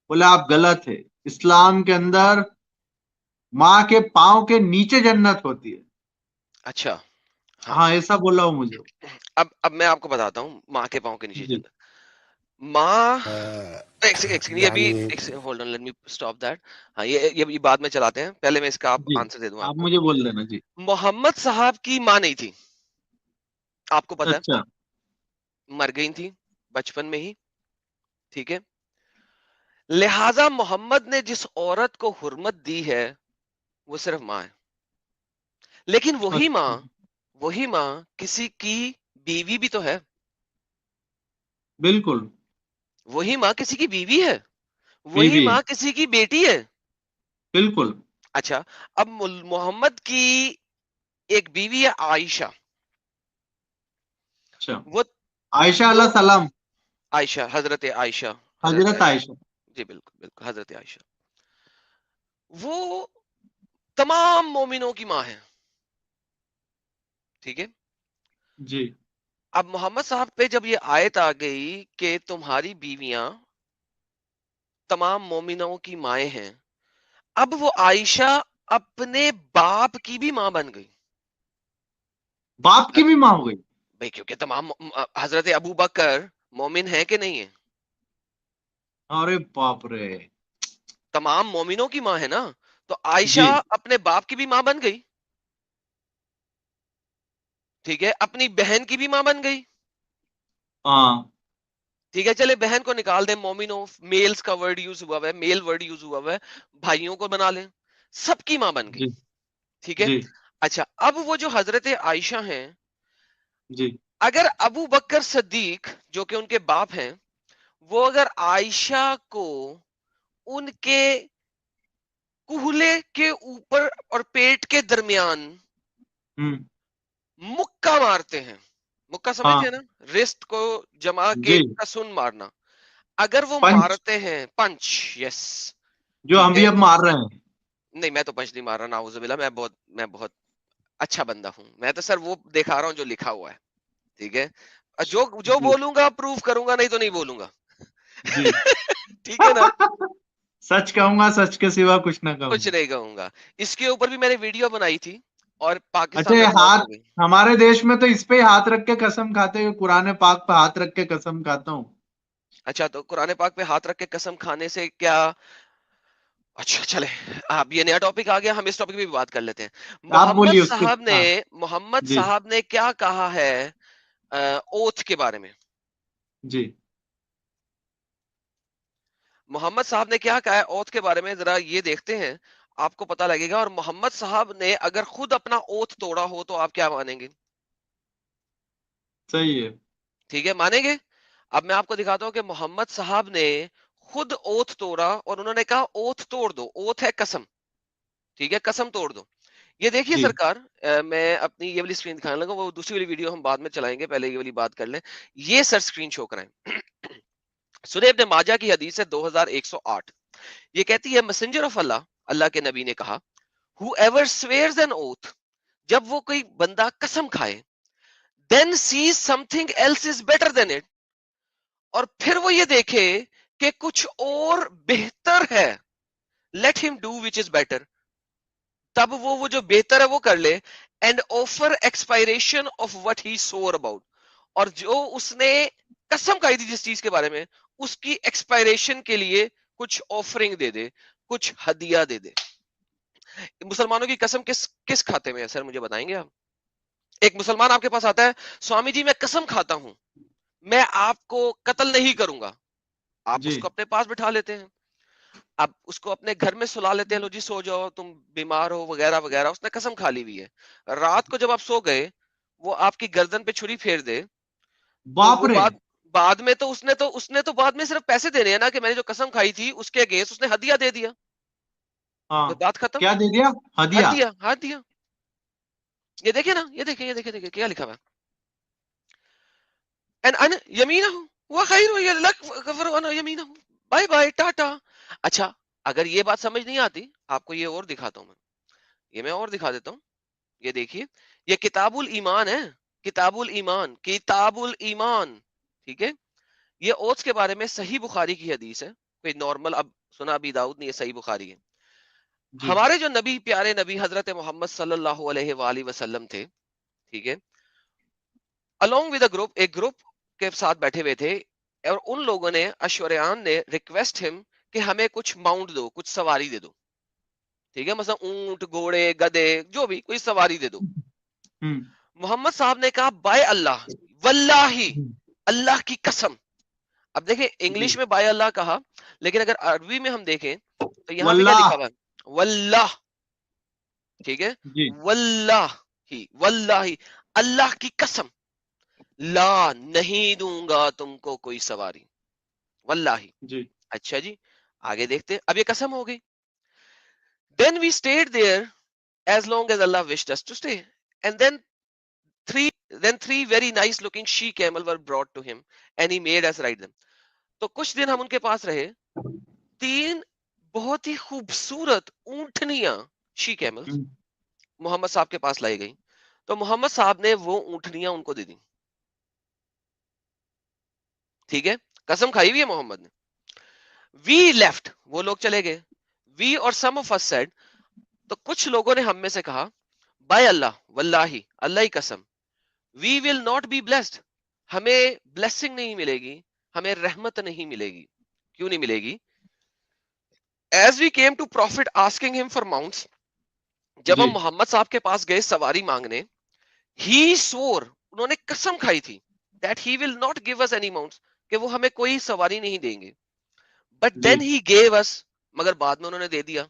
بولے آپ غلط ہے, اسلام کے اندر ماں کے پاؤں کے نیچے جنت ہوتی ہے. اچھا, ہاں, ہاں ایسا بولا ہوں مجھے. اب میں آپ کو بتاتا ہوں ماں کے پاؤں کے نیچے جی جنت. ماں, ایک سیکنڈ, یہ ابھی یعنی hold on, let me stop that. ہاں یہ بعد میں چلاتے ہیں, پہلے میں اس کا جی آنسر دے دوں آپ آپ کو. مجھے بول دینا. جی محمد صاحب کی ماں نہیں تھی, آپ کو پتا اچھا, ہے, مر گئی تھی بچپن میں ہی, ٹھیک ہے. لہذا محمد نے جس عورت کو حرمت دی ہے وہ صرف ماں ہے. لیکن اچھا وہی ماں کسی کی بیوی بھی تو ہے. بالکل وہی ماں کسی کی بیوی ہے. وہی بیوی ہے ماں کسی کی بیٹی ہے. بالکل. اچھا اب محمد کی ایک بیوی ہے عائشہ. اچھا وہ عائشہ وہ علیہ السلام. عائشہ حضرت عائشہ حضرت حضرت عائشہ عائشہ. جی بالکل بالکل حضرت عائشہ وہ تمام مومنوں کی ماں ہے. ٹھیک ہے. جی اب محمد صاحب پہ جب یہ آیت آ گئی کہ تمہاری بیویاں تمام مومنوں کی مائیں ہیں, اب وہ عائشہ اپنے باپ کی بھی ماں بن گئی. باپ کی بھی ماں ہو گئی. بھائی کیونکہ تمام حضرت ابو بکر مومن ہے کہ نہیں ہے؟ ارے باپ رے. تمام مومنوں کی ماں ہے نا. تو جی عائشہ اپنے باپ کی بھی ماں بن گئی. ٹھیک ہے. اپنی بہن کی بھی ماں بن گئی. ہاں ٹھیک ہے. چلے بہن کو نکال دیں, مومنوں میلز کا ورڈ یوز ہوا ہوا ہے, میل ورڈ یوز ہوا ہوا ہے, بھائیوں کو بنا لیں, سب کی ماں بن گئی. جی ٹھیک ہے. جی اچھا اب وہ جو حضرت عائشہ ہیں, جی اگر ابو بکر صدیق جو کہ ان کے باپ ہیں, وہ اگر عائشہ کو ان کے کوہلے کے اوپر اور پیٹ کے درمیان ہوں مکہ مارتے ہیں, مکہ ہاں سمجھتے ہیں نا, رسٹ کو جما کے جی کسن مارنا, اگر وہ پنچ مارتے ہیں پنچ, یس جو ہم ٹھیک بھی ہے. اب مار رہے ہیں. نہیں میں تو پنچ نہیں مار رہا, ناؤز باللہ, میں بہت اچھا بندہ ہوں. میں تو سر وہ دکھا رہا ہوں جو لکھا ہوا ہے. ٹھیک ہے. جو جو جی بولوں گا پروف کروں گا, نہیں تو نہیں بولوں گا. جی ٹھیک ہے نا. سچ کہوں گا, سچ کے سوا کچھ نہ کہوں کچھ گا. نہیں کہوں گا. اس کے اوپر بھی میں نے ویڈیو بنائی تھی اور اچھا پاکستان میں یہ لاک ہاتھ, ہو گئی. ہمارے دیش میں تو اس پہ ہی ہاتھ رکھ کے قسم کھاتے ہیں, قرآن پاک پہ ہاتھ رکھ کے قسم کھاتا ہوں. اچھا تو قرآن پاک پہ ہاتھ رکھ کے قسم کھانے سے کیا؟ اچھا چلے, اب یہ نیا ٹاپک آ گیا, ہم اس ٹاپک پہ بھی بات کر لیتے ہیں. آپ بولیے اس کے. ہاں محمد جی صاحب نے کیا کہا ہے اوتھ کے بارے میں؟ جی محمد صاحب نے کیا کہا ہے اوتھ کے بارے میں, ذرا یہ دیکھتے ہیں, آپ کو پتا لگے گا. اور محمد صاحب نے اگر خود اپنا اوتھ توڑا ہو تو آپ کیا مانیں گے؟ صحیح ہے. ٹھیک ہے, مانیں گے. اب میں آپ کو دکھاتا ہوں کہ محمد صاحب نے خود اوتھ توڑا اور انہوں نے کہا اوتھ توڑ دو, اوتھ ہے قسم. ٹھیک ہے, قسم توڑ دو. یہ دیکھیے جی سرکار, میں اپنی یہ والی اسکرین دکھانے لگا, وہ دوسری والی ویڈیو ہم بعد میں چلائیں گے, پہلے یہ والی بات کر لیں. یہ سر اسکرین شو کرائیں. سنیں ابن ماجہ کی حدیث ہے 2108. یہ کہتی ہے میسنجر آف اللہ, اللہ کے نبی نے کہا, whoever swears an oath, جب وہ کوئی بندہ قسم کھائے, then sees something else is better than it, اور پھر وہ یہ دیکھے کہ کچھ اور بہتر ہے, let him do which is better, تب وہ جو بہتر ہے وہ کر لے. And offer expiration of what he سور اباؤٹ, اور جو اس نے قسم کھائی تھی جس چیز کے بارے میں, اس کی ایکسپائریشن کے لیے کچھ آفرنگ دے دے, کچھ ہدیہ دے دے. مسلمانوں کی قسم کس کس کھاتے میں ہے سر, مجھے بتائیں گے آپ؟ ایک مسلمان آپ کے پاس آتا ہے, سوامی جی میں قسم کھاتا ہوں میں آپ کو قتل نہیں کروں گا. آپ اس جی کو اپنے پاس بٹھا لیتے ہیں, اب اس کو اپنے گھر میں سلا لیتے ہیں, لو جی سو جاؤ, تم بیمار ہو وغیرہ وغیرہ, اس نے قسم کھا لی ہوئی ہے. رات کو جب آپ سو گئے, وہ آپ کی گردن پہ چھری پھیر دے, تو باپ وہ رے. بعد میں تو اس نے تو بعد میں صرف پیسے دینے ہیں نا, کہ میں نے جو قسم کھائی تھی اس کے اگینسٹ اس نے ہدیہ دے دیا, ہاں بات ختم. کیا دے دیا؟ ہدیہ. ہدیہ ہدیہ. یہ دیکھیں نا, یہ دیکھیں, یہ دیکھیں, دیکھیں کیا لکھا ہوا ہے, ان یمینہ وخیر لک غفر ان یمینہ, بائے بائے ٹاٹا. اچھا اگر یہ بات سمجھ نہیں آتی, آپ کو یہ اور دکھاتا ہوں میں, یہ میں اور دکھا دیتا ہوں. یہ دیکھیے, یہ کتاب الایمان ہے, کتاب الایمان, کتاب الایمان. ٹھیک ہے, یہ اوتھ کے بارے میں صحیح بخاری کی حدیث ہے, کوئی نارمل, اب سنا ابی داؤد نہیں, یہ صحیح بخاری ہے. جی ہمارے جو نبی, پیارے نبی حضرت محمد صلی اللہ علیہ وآلہ وسلم تھے, ٹھیک ہے, along with a group, ایک گروپ کے ساتھ بیٹھے ہوئے تھے, اور ان لوگوں نے, اشوریان نے ریکویسٹ ہم کہ ہمیں کچھ ماؤنٹ دو, کچھ سواری دے دو. ٹھیک ہے, مثلا اونٹ, گھوڑے, گدے, جو بھی کوئی سواری دے دو. ہوں محمد صاحب نے کہا بائے اللہ, واللہ, اللہ کی قسم, اب دیکھیں انگلش میں بائے اللہ کہا، لیکن اگر عربی میں ہم دیکھیں تو یہاں پہ کیا واللہ. لکھا ہوا ہے؟ واللہ. ٹھیک ہے، جی واللہ ہی، واللہ ہی، اللہ کی قسم، لا نہیں دوں گا تم کو کوئی سواری، واللہ. جی اچھا جی، آگے دیکھتے ہیں. اب یہ قسم ہو گئی. Then we stayed there as long as Allah wished us to stay. And then three very nice looking she camel were brought to him and he made us ride them. تو کچھ دن ہم ان کے پاس رہے. 3 بہت ہی خوبصورت اونٹنیاں شی کیمل محمد صاحب کے پاس لائی گئی. تو محمد صاحب نے وہ اونٹنیاں ان کو دے دی. ٹھیک ہے، قسم کھائی ہوئی ہے محمد نے. وی لیفٹ، وہ لوگ چلے گئے. وی اور سم آف اس سیڈ، تو کچھ لوگوں نے ہم میں سے کہا بائی اللہ، واللہ اللہ ہی قسم، وی ول ناٹ بی بلیسڈ، ہمیں بلیسنگ نہیں ملے گی، ہمیں رحمت نہیں ملے گی. کیوں نہیں ملے گی؟ As we came to profit asking ہم فار ماؤنٹس، جب جی ہم محمد صاحب کے پاس گئے سواری مانگنے، ہی سور، انہوں نے قسم کھائی تھی that he will not give us any mounts, کہ وہ ہمیں کوئی سواری نہیں دیں گے. But G then he give us, مگر بعد میں انہوں نے دے دیا.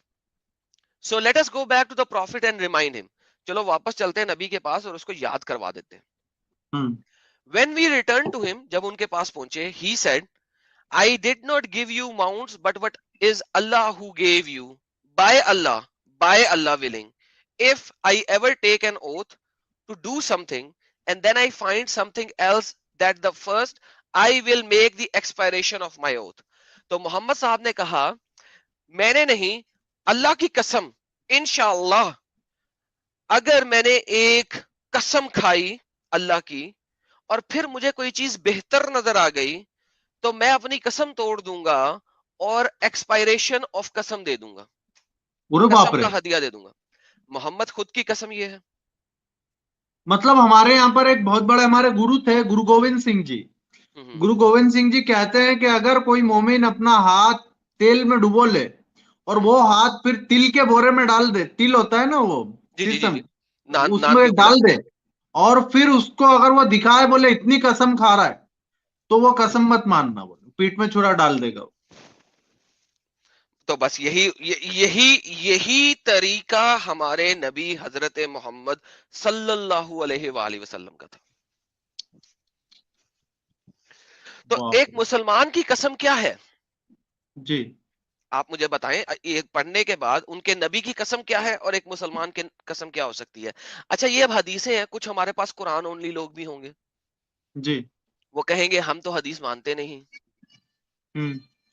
So let us go back to the profit and remind him, چلو واپس چلتے ہیں نبی کے پاس اور اس کو یاد کروا دیتے ہیں. When we returned to him, جب ان کے پاس پہنچے, he said, I did not give you mounts, but what is Allah who gave you? By Allah willing. If I ever take an oath to do something, and then I find something else that the first, I will make the expiration of my oath. تو محمد صاحب نے کہا میں نے نہیں، اللہ کی قسم، انشاءاللہ اگر میں نے ایک قسم کھائی اللہ کی اور پھر مجھے کوئی چیز بہتر نظر آ گئی تو میں اپنی قسم توڑ دوں گا اور ایکسپائریشن آف قسم دے دوں گا، باپ قسم رے. کا ہدیہ دے دوں گا. محمد خود کی قسم یہ ہے. مطلب ہمارے یہاں پر ایک بہت بڑے ہمارے گرو تھے، گرو گوبند سنگھ جی. گرو گوبند سنگھ جی کہتے ہیں کہ اگر کوئی مومن اپنا ہاتھ تیل میں ڈبو لے اور وہ ہاتھ پھر تل کے بورے میں ڈال دے، تل ہوتا ہے نا وہ جی جی جی سیسم، جی، نان اس نان میں کے اوپر ڈال لگتا دے اور پھر اس کو اگر وہ دکھائے بولے اتنی قسم کھا رہا ہے تو وہ قسم مت ماننا، بولے پیٹ میں چھرا ڈال دے گا. تو بس یہی طریقہ ہمارے نبی حضرت محمد صلی اللہ علیہ وآلہ وسلم کا تھا. تو باپ ایک رے. مسلمان کی قسم کیا ہے؟ جی آپ مجھے بتائیں، یہ پڑھنے کے بعد ان کے نبی کی قسم کیا ہے اور ایک مسلمان کی قسم کیا ہو سکتی ہے؟ اچھا یہ اب حدیثیں ہیں، کچھ ہمارے پاس قرآن اونلی لوگ بھی ہوں گے، جی وہ کہیں گے ہم تو حدیث مانتے نہیں،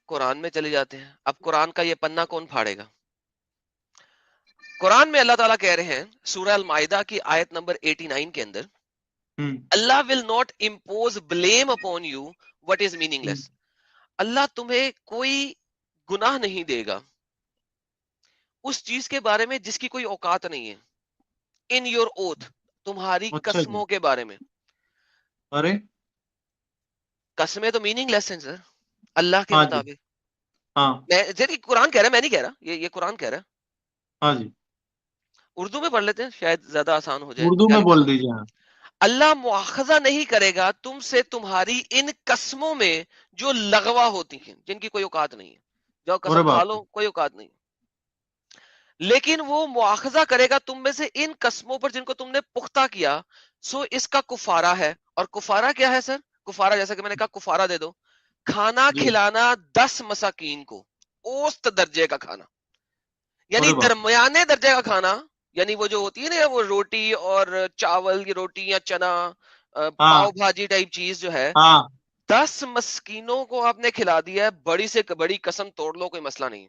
قرآن میں چلے جاتے ہیں. اب قرآن کا یہ پنہ کون پھاڑے گا؟ قرآن میں اللہ تعالیٰ کہہ رہے ہیں سورہ المائدہ کی آیت نمبر 89 کے اندر، Allah will not impose blame upon you what is meaningless. اللہ تمہیں کوئی گناہ نہیں دے گا اس چیز کے بارے میں جس کی کوئی اوقات نہیں ہے. ان یور اوتھ، تمہاری اچھا جی. قسموں کے بارے میں. ارے قسمیں تو میننگ لیس ہیں سر اللہ کے ہاں جی. مطابق. ہاں میں قرآن کہہ رہا ہے، میں نہیں کہہ رہا، یہ قرآن کہہ رہا ہے. ہاں جی. اردو میں پڑھ لیتے ہیں شاید زیادہ آسان ہو جائے. اردو کیا میں لکھا بول ہوا؟ دیجیے. ہاں اللہ مواخذہ نہیں کرے گا تم سے تمہاری ان قسموں میں جو لغوا ہوتی ہیں، جن کی کوئی اوقات نہیں ہے. جو ارے قسم کھا باپ رے. لو کوئی اوقات نہیں، لیکن وہ مواخذہ کرے گا تم میں سے ان قسموں پر جن کو تم نے پختہ کیا. سو اس کا کفارہ ہے. اور کفارہ کیا ہے سر؟ کفارہ جیسا کہ میں نے کہا کفارہ دے دو، کھانا جی کھلانا 10 مساکین کو، اوسط درجے کا کھانا، یعنی ارے باپ رے. درمیانے درجے کا کھانا. یعنی وہ جو ہوتی ہے نا وہ روٹی اور چاول، یہ روٹی یا چنا، ہاں پاؤ بھاجی ٹائپ چیز جو ہے، ہاں 10 مسکینوں کو آپ نے کھلا دیا ہے. بڑی سے بڑی قسم توڑ لو، کوئی مسئلہ نہیں.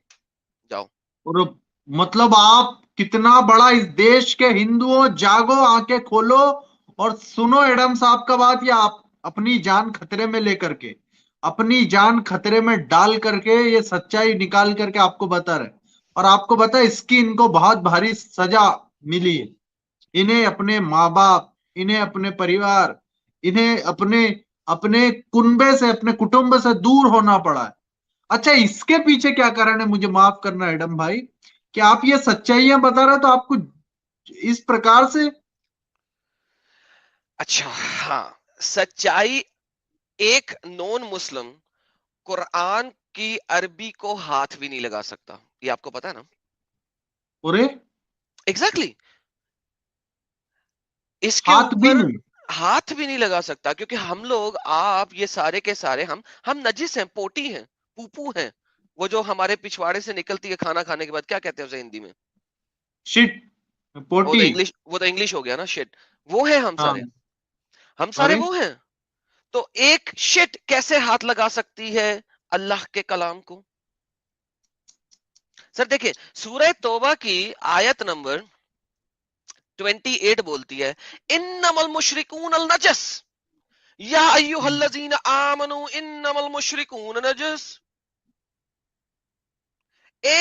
جاؤ. اور مطلب آپ کتنا بڑا اس دیش کے ہندوؤں، جاگو، آنکھیں کھولو اور سنو ایڈم صاحب کا بات. یا آپ اپنی جان خطرے میں لے کر کے، اپنی جان خطرے میں ڈال کر کے یہ سچائی نکال کر کے آپ کو بتا رہے. اور آپ کو بتا اس کی ان کو بہت بھاری سزا ملی ہے. انہیں اپنے ماں باپ، انہیں اپنے پریوار، انہیں اپنے کنبے سے، اپنے کٹمب سے دور ہونا پڑا ہے. اچھا اس کے پیچھے کیا کارن ہے؟ مجھے معاف کرنا ایڈم بھائی کہ آپ یہ سچائیاں بتا رہے تو آپ کو اس پرکار سے. اچھا ہاں، سچائی ایک نون مسلم قرآن کی عربی کو ہاتھ بھی نہیں لگا سکتا. یہ آپ کو پتا ہے نا؟ پورے ایگزیکٹلی. اس کے ہاتھ بھی اوپر نہیں. ہاتھ بھی نہیں لگا سکتا، کیونکہ ہم لوگ، آپ، یہ سارے کے سارے ہم نجس ہیں، پوٹی ہیں، پوپو ہیں. وہ جو ہمارے پچھواڑے سے نکلتی ہے کھانا کھانے کے بعد، کیا کہتے ہیں اسے ہندی میں؟ شٹ. پوٹی. وہ تو انگلش ہو گیا نا، شٹ. وہ ہیں ہم ہاں. سارے، ہم سارے ارے وہ ہیں. تو ایک شٹ کیسے ہاتھ لگا سکتی ہے اللہ کے کلام کو؟ سر دیکھیں، سورہ توبہ کی آیت نمبر 28 بولتی ہے انما المشرکون النجس یا ایھا الذین آمنوا انما المشرکون نجس. اے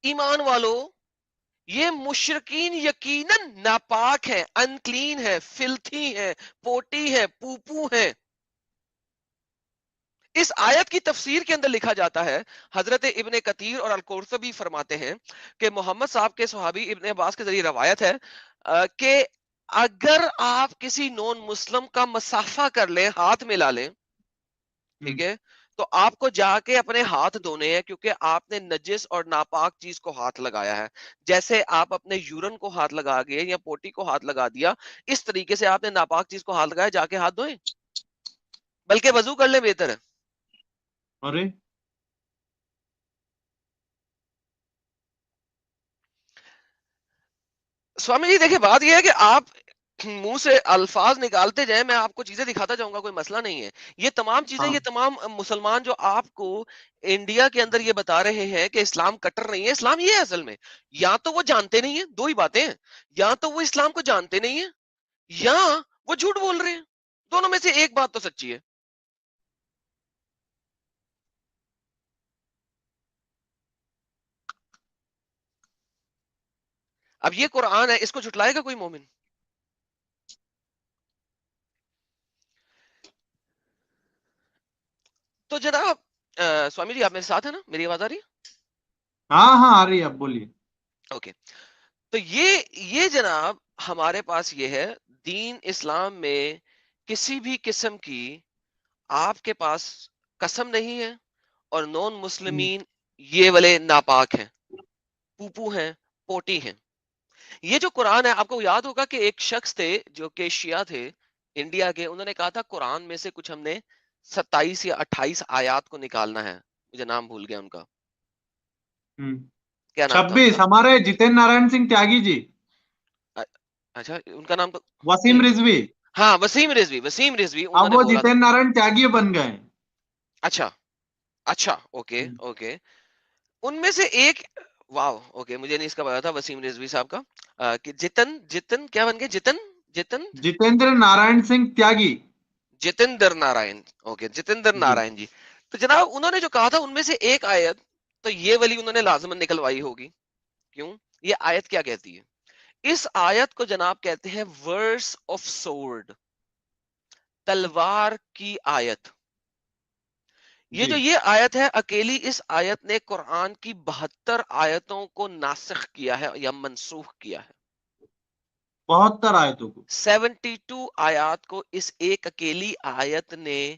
ایمان والو، یہ مشرکین یقیناً ناپاک ہیں، انکلین ہے، فلتھی ہے، پوٹی ہے، پوپو ہے. اس آیت کی تفسیر کے اندر لکھا جاتا ہے، حضرت ابن کثیر اور القرطبی فرماتے ہیں کہ محمد صاحب کے صحابی ابن عباس کے ذریعے روایت ہے کہ اگر آپ کسی نون مسلم کا مصافحہ کر لیں، ہاتھ ملا لیں، ٹھیک ہے، تو آپ کو جا کے اپنے ہاتھ دھونے ہیں، کیونکہ آپ نے نجس اور ناپاک چیز کو ہاتھ لگایا ہے. جیسے آپ اپنے یورن کو ہاتھ لگا گئے یا پوٹی کو ہاتھ لگا دیا، اس طریقے سے آپ نے ناپاک چیز کو ہاتھ لگایا، جا کے ہاتھ دھوئیں، بلکہ وضو کر لیں، بہتر ہے. ارے سوامی جی دیکھیں، بات یہ ہے کہ آپ منہ سے الفاظ نکالتے جائیں، میں آپ کو چیزیں دکھاتا جاؤں گا، کوئی مسئلہ نہیں ہے. یہ تمام چیزیں، ہاں. یہ تمام مسلمان جو آپ کو انڈیا کے اندر یہ بتا رہے ہیں کہ اسلام کٹر نہیں ہے، اسلام یہ ہے اصل میں، یا تو وہ جانتے نہیں ہیں، دو ہی باتیں ہیں، یا تو وہ اسلام کو جانتے نہیں ہیں، یا وہ جھوٹ بول رہے ہیں. دونوں میں سے ایک بات تو سچی ہے. اب یہ قرآن ہے، اس کو جھٹلائے گا کوئی مومن؟ تو جناب سوامی جی، آپ میرے ساتھ ہیں نا؟ میری آواز آ رہی ہے؟ ہاں ہاں آ رہی ہے، آپ بولیے. اوکے. تو یہ جناب ہمارے پاس یہ ہے، دین اسلام میں کسی بھی قسم کی آپ کے پاس قسم نہیں ہے، اور نون مسلمین یہ والے ناپاک ہیں، پوپو ہیں، پوٹی ہیں. یہ جو قرآن ہے، آپ کو یاد ہوگا کہ ایک شخص تھے جو کہ شیعہ تھے انڈیا کے، انہوں نے کہا تھا قرآن میں سے کچھ ہم نے 27 یا 28 آیات کو نکالنا ہے. مجھے نام بھول گیا ان کا، کیا نام تھا ان 26 کا؟ ہمارے جتین نارائن سنگھ تیاگی جی. اچھا، ان کا نام تو وسیم رضوی. ہاں، وسیم رضوی. وسیم رضوی انہوں اب نے وہ بولا تھا. جتین نارائن تیاگی بن گئے. اچھا اچھا، اوکے اوکے. ان میں سے ایک، واو، اوکے، مجھے نہیں اس کا پتا تھا وسیم رضوی صاحب کا، کہ جتن کیا بن گئے؟ جتن جتیندر نارائن سنگھ تیاگی. جتندر نارائن. اوکے، جتندر جی. نارائن جی. تو جناب انہوں نے جو کہا تھا ان میں سے ایک آیت تو یہ والی انہوں نے لازمن نکلوائی ہوگی. کیوں؟ یہ آیت کیا کہتی ہے؟ اس آیت کو جناب کہتے ہیں ورس آف سورڈ، تلوار کی آیت. یہ جی جو یہ آیت ہے، اکیلی اس آیت نے قرآن کی 72 آیتوں کو ناسخ کیا ہے یا منسوخ کیا ہے. 72 آیتوں کو. 72 آیات کو اس ایک اکیلی آیت نے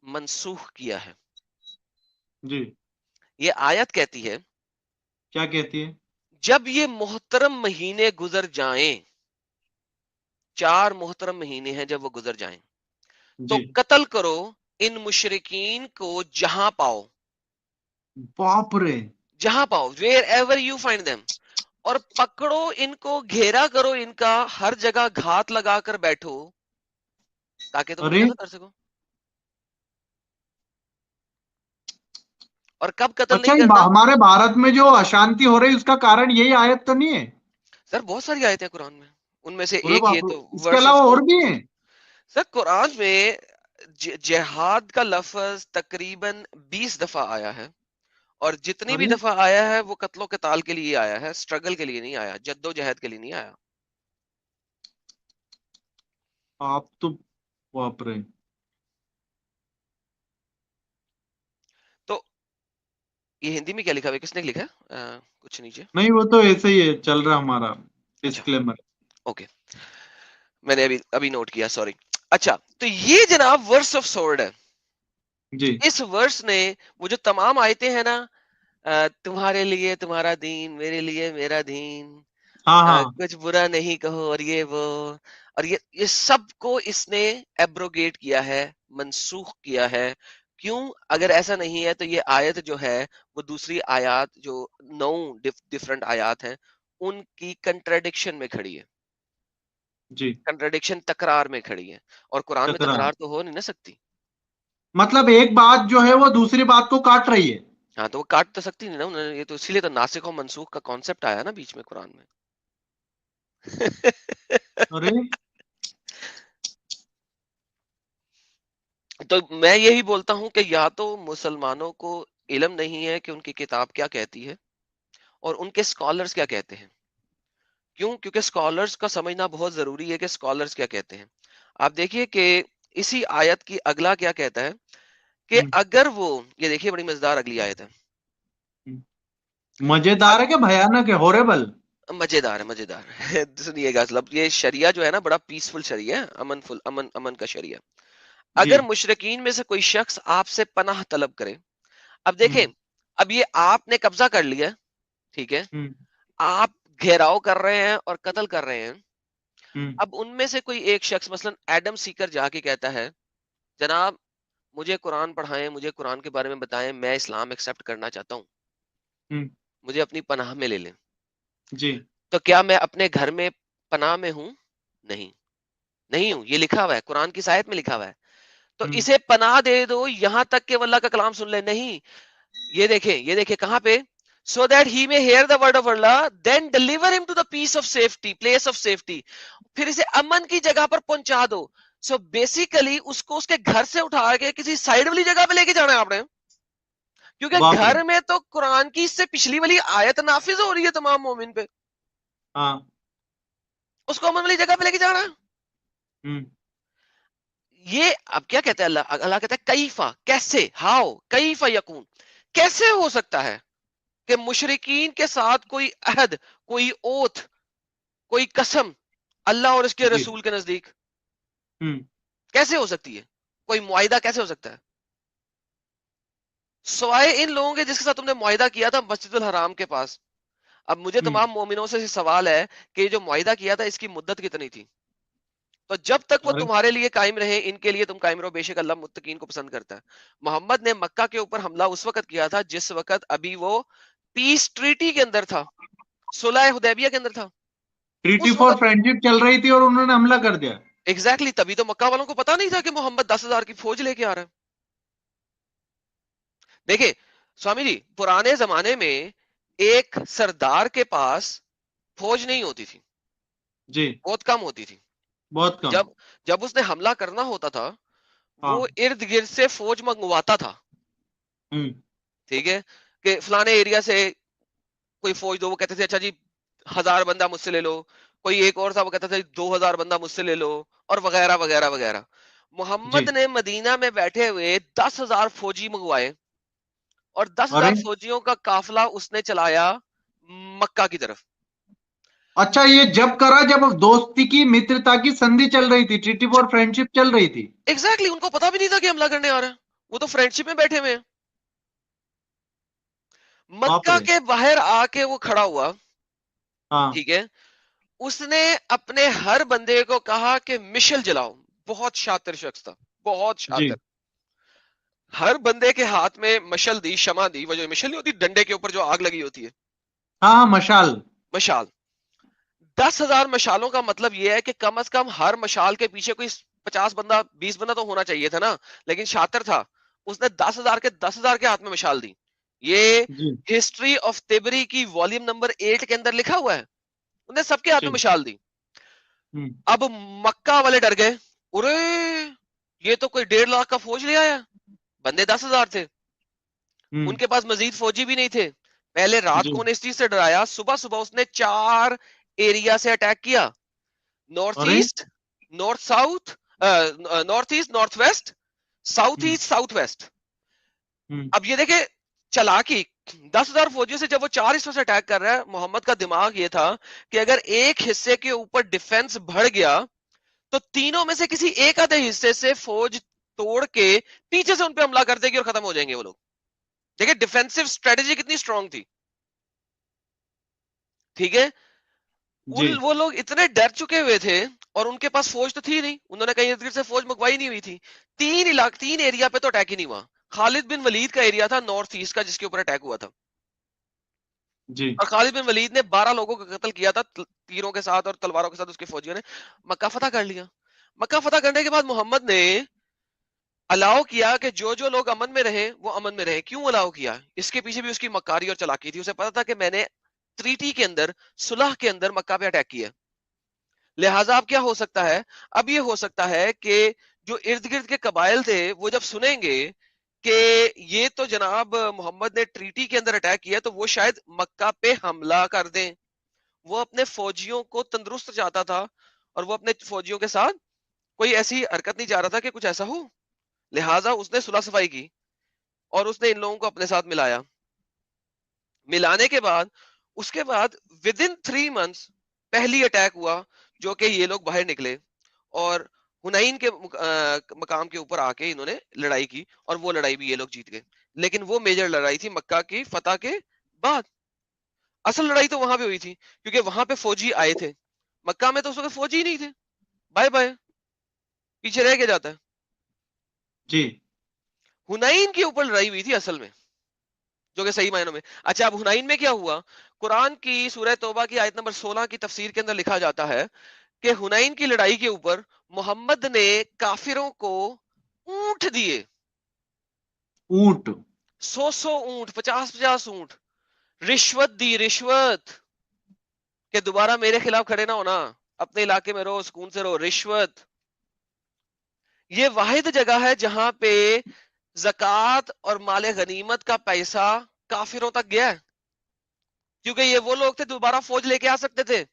منسوخ کیا ہے. جی. یہ آیت کہتی ہے کیا کہتی ہے؟ جب یہ محترم مہینے گزر جائیں، 4 محترم مہینے ہیں، جب وہ گزر جائیں تو جی. قتل کرو ان مشرکین کو جہاں پاؤ، باپ رے. جہاں پاؤ، where ever you find them, اور پکڑو ان کو، گھیرا کرو ان کا، ہر جگہ گھات لگا کر بیٹھو تاکہ تم ان ارے قتل کر سکو. اور کب قتل اچھا، نہیں کرنا؟ ہمارے بھارت میں جو اشانتی ہو رہی اس کا کارن یہی آیت تو نہیں ہے؟ سر بہت ساری آیتیں قرآن میں، ان میں سے ارے ایک یہ باپ رے، تو اس کے ورس آف علاوہ اور سورڈ. بھی ہیں؟ سر قرآن میں جہاد کا لفظ تقریباً 20 دفعہ آیا ہے، اور جتنی بھی ارے دفعہ آیا ہے وہ قتل و قتال کے لیے آیا ہے، سٹرگل کے لیے نہیں آیا، جد و جہد کے لیے نہیں آیا. آپ تو، باپ رے. تو یہ ہندی میں کیا لکھا ہوا ہے؟ کس نے لکھا ہے؟ کچھ نیچے. نہیں، وہ تو ایسے ہی ہے، چل رہا ہمارا اچھا، ڈسکلیمر. اوکے، میں نے ابھی نوٹ کیا، سوری. اچھا، تو یہ جناب ورس آف سورڈ ہے. جی اس ورس نے وہ جو تمام آیتیں ہیں نا، تمہارے لیے تمہارا دین، میرے لیے میرا دین، ہاں ہاں کچھ برا نہیں کہو، اور یہ وہ، اور یہ سب کو اس نے ایبروگیٹ کیا ہے، منسوخ کیا ہے. کیوں؟ اگر ایسا نہیں ہے تو یہ آیت جو ہے وہ دوسری آیات جو 9 ڈفرنٹ آیات ہیں ان کی کنٹراڈکشن میں کھڑی ہے، جی کنٹراڈکشن تکرار میں کھڑی ہے، اور قرآن میں تکرار، تکرار تو ہو نہیں نہ سکتی. مطلب ایک بات جو ہے وہ دوسری بات کو کاٹ رہی ہے. ہاں تو وہ کاٹ تو سکتی نہیں نا یہ تو اسی لیے تو ناسخ و منسوخ کا کانسیپٹ آیا نا بیچ میں قرآن میں. ارے تو میں یہی بولتا ہوں کہ یا تو مسلمانوں کو علم نہیں ہے کہ ان کی کتاب کیا کہتی ہے اور ان کے اسکالرس کیا کہتے ہیں. کیوں؟ کیونکہ اسکالرس کا سمجھنا بہت ضروری ہے کہ اسکالرس کیا کہتے ہیں. آپ دیکھیے کہ اسی آیت کی اگلا کیا کہتا ہے کہ اگر وہ، یہ دیکھیے بڑی مزیدار اگلی آیت ہے. مزیدار ہے کہ بھیانک ہے، ہوربل؟ مزیدار ہے، مزیدار ہے. سنیے گا، مطلب یہ شریعہ جو ہے نا بڑا پیسفل شریعہ ہے، امن فل، امن کا شریعہ. جی اگر مشرکین میں سے کوئی شخص آپ سے پناہ طلب کرے، اب ہوں دیکھیں، اب یہ آپ نے قبضہ کر لیا، ٹھیک ہے، ہوں آپ گھیراؤ کر رہے ہیں اور قتل کر رہے ہیں. ہوں اب ان میں سے کوئی ایک شخص مثلا ایڈم سیکر جا کے کہتا ہے جناب مجھے قرآن پڑھائیں، مجھے قرآن کے بارے میں بتائیں، میں اسلام ایکسپٹ کرنا چاہتا ہوں، ہوں مجھے اپنی پناہ میں لے لیں. جی تو کیا میں اپنے گھر میں پناہ میں ہوں؟ نہیں، نہیں ہوں. یہ لکھا ہوا ہے قرآن کی آیت میں لکھا ہوا ہے. تو ہوں اسے پناہ دے دو یہاں تک کہ وہ اللہ کا کلام سن لے. نہیں، یہ دیکھیں، یہ دیکھیں کہاں پہ، سو that he may hear the word of Allah then deliver him to the peace of safety, place of safety, پھر اسے امن کی جگہ پر پہنچا دو. سو بیسیکلی اس کو اس کے گھر سے اٹھا کے کسی سائڈ والی جگہ پہ لے کے جانا ہے آپ نے، کیونکہ باپ رے، گھر میں تو قرآن کی اس سے پچھلی والی آیت نافذ ہو رہی ہے تمام مومن پہ، ہاں اس کو امن والی جگہ پہ لے کے جانا ہے. ہوں یہ اب کیا کہتے ہیں اللہ، اللہ کہتا ہے کیفا، کیسے، ہاؤ کیفا یکون، کیسے ہو سکتا ہے کہ مشرکین کے ساتھ کوئی عہد، کوئی اوتھ، کوئی قسم اللہ اور اس کے جی رسول کے نزدیک ہوں کیسے ہو سکتی ہے، کوئی معاہدہ کیسے ہو سکتا ہے سوائے ان لوگوں کے جس کے ساتھ تم نے معاہدہ کیا تھا مسجد الحرام کے پاس. اب مجھے ہوں تمام مومنوں سے سوال ہے کہ یہ جو معاہدہ کیا تھا اس کی مدت کتنی تھی؟ تو جب تک وہ ارے تمہارے لیے قائم رہے ان کے لیے تم قائم رہو، بے شک اللہ متقین کو پسند کرتا ہے. محمد نے مکہ کے اوپر حملہ اس وقت کیا تھا جس وقت ابھی وہ پیس ٹریٹی کے اندر تھا، صلح حدیبیہ کے اندر تھا ٹریٹی اس فور وقت. فرینڈشپ چل رہی تھی اور انہوں نے حملہ کر دیا. ایگزیکٹلی تبھی تو مکہ والوں کو پتا نہیں تھا کہ محمد 10,000 کی فوج لے کے آ رہا ہے. دیکھیں سوامی جی، پرانے زمانے میں ایک سردار کے پاس فوج نہیں ہوتی تھی، جی بہت کم ہوتی تھی. بہت کم. جب جب اس نے حملہ کرنا ہوتا تھا ہاں وہ ارد گرد سے فوج منگواتا تھا، ہوں ٹھیک ہے، کہ فلانے ایریا سے کوئی فوج دو، وہ کہتے تھے اچھا جی 1,000 بندہ مجھ سے لے لو. کوئی ایک اور تھا وہ کہتا تھا 2,000 بندہ مجھ سے لے لو، اور وغیرہ وغیرہ وغیرہ. جی محمد نے مدینہ میں بیٹھے ہوئے 10,000 فوجی منگوائے اور ارے 10,000 فوجیوں کا قافلہ اس نے چلایا مکہ کی طرف. اچھا، یہ جب کرا جب دوستی کی مترتا کی سندھی چل رہی تھی، ٹریٹی فور فرینڈشپ چل رہی تھی. ایگزیکٹلی ان کو پتا بھی نہیں تھا کہ حملہ کرنے آ رہا ہے، وہ تو فرینڈ شپ میں بیٹھے ہوئے ہیں. باپ مکہ رے، کے باہر آ کے وہ کھڑا ہوا، ہاں ٹھیک ہے، اس نے اپنے ہر بندے کو کہا کہ مشل جلاؤ. بہت شاطر شخص تھا، بہت جی شاطر. ہر بندے کے ہاتھ میں مشل دی، شمع دی، وہ جو مشل نہیں ہوتی ڈنڈے کے اوپر جو آگ لگی ہوتی ہے، ہاں ہاں مشال. مشال. 10,000 مشالوں کا مطلب یہ ہے کہ کم از کم ہر مشال کے پیچھے کوئی 50 بندہ 20 بندہ تو ہونا چاہیے تھا نا. لیکن شاطر تھا، اس نے 10,000 کے ہاتھ میں مشال دی. یہ جی ہسٹری آف تبری کی والیوم نمبر 8 کے اندر لکھا ہوا ہے. انہیں سب کے ہاتھ جی میں مشال دی. ہوں اب مکہ والے ڈر گئے، ارے یہ تو کوئی 1.5 لاکھ کا فوج لے آیا، بندے 10,000 تھے، ہوں ان کے پاس مزید فوجی بھی نہیں تھے. پہلے رات جی کو انہیں اس چیز سے ڈرایا، صبح صبح اس نے 4 ایریا سے اٹیک کیا، نارتھ ارے east, north south, north east, north west, south ہوں ایسٹ، ساؤتھ ویسٹ. ہوں اب یہ دیکھیں چلاکی، 10,000 فوجیوں سے جب وہ 4 حصوں سے اٹیک کر رہا ہے، محمد کا دماغ یہ تھا کہ اگر ایک حصے کے اوپر ڈیفنس بڑھ گیا تو تینوں میں سے کسی ایک آدھے حصے سے فوج توڑ کے پیچھے سے ان پہ حملہ کر دے گی اور ختم ہو جائیں گے وہ لوگ. دیکھیں ڈیفینسو اسٹریٹجی کتنی اسٹرانگ تھی. ٹھیک ہے, جی وہ لوگ اتنے ڈر چکے ہوئے تھے, اور ان کے پاس فوج تو تھی نہیں, انہوں نے کہیں ارد گرد سے فوج منگوائی نہیں ہوئی تھی. تین ایریا پہ تو اٹیک ہی نہیں ہوا. خالد بن ولید کا ایریا تھا نارتھ ایسٹ کا جس کے اوپر اٹیک ہوا تھا, جی اور خالد بن ولید نے 12 لوگوں کا قتل کیا تھا تیروں کے ساتھ اور تلواروں کے ساتھ. اس کے فوجیوں نے مکہ فتح کر لیا. مکہ فتح کرنے کے بعد محمد نے الاؤ کیا کہ جو لوگ امن میں رہے وہ امن میں رہے. کیوں الاؤ کیا؟ اس کے پیچھے بھی اس کی مکاری اور چلاکی تھی. اسے پتا تھا کہ میں نے ٹریٹی کے اندر, صلح کے اندر مکہ پہ اٹیک کیا, لہٰذا اب کیا ہو سکتا ہے, اب یہ ہو سکتا ہے کہ جو ارد گرد کے قبائل تھے وہ جب سنیں گے کہ یہ تو جناب محمد نے ٹریٹی کے اندر اٹیک کیا تو وہ شاید مکہ پہ حملہ کر دیں. وہ اپنے فوجیوں کو تندرست چاہتا تھا, اور وہ اپنے فوجیوں کے ساتھ کوئی ایسی حرکت نہیں چاہ رہا تھا کہ کچھ ایسا ہو. لہٰذا اس نے صلح صفائی کی اور اس نے ان لوگوں کو اپنے ساتھ ملایا. ملانے کے بعد اس کے بعد ودن 3 months پہلی اٹیک ہوا, جو کہ یہ لوگ باہر نکلے اور ہنین کے مقام کے اوپر آ کے انہوں نے لڑائی کی, اور وہ لڑائی بھی یہ لوگ جیت گئے. لیکن وہ میجر لڑائی تھی مکہ کی فتح کے بعد. اصل لڑائی تو وہاں پہ ہوئی تھی کیونکہ وہاں پہ فوجی آئے تھے. مکہ میں تو اس وقت فوجی ہی نہیں تھے, بائے بائے, پیچھے رہ کے جاتا ہے. جی ہنین کے اوپر لڑائی ہوئی تھی اصل میں, جو کہ صحیح معنوں میں. اچھا اب ہنین میں کیا ہوا؟ قرآن کی سورہ توبہ کی آیت نمبر 16 کی تفسیر کے اندر لکھا جاتا ہے کہ ہنین کی لڑائی کے اوپر محمد نے کافروں کو اونٹ دیے, اونٹ 100 اونٹ, 50 اونٹ, رشوت دی, رشوت کہ دوبارہ میرے خلاف کھڑے نہ ہونا, اپنے علاقے میں رہو, سکون سے رہو. رشوت. یہ واحد جگہ ہے جہاں پہ زکوٰۃ اور مال غنیمت کا پیسہ کافروں تک گیا ہے, کیونکہ یہ وہ لوگ تھے دوبارہ فوج لے کے آ سکتے تھے.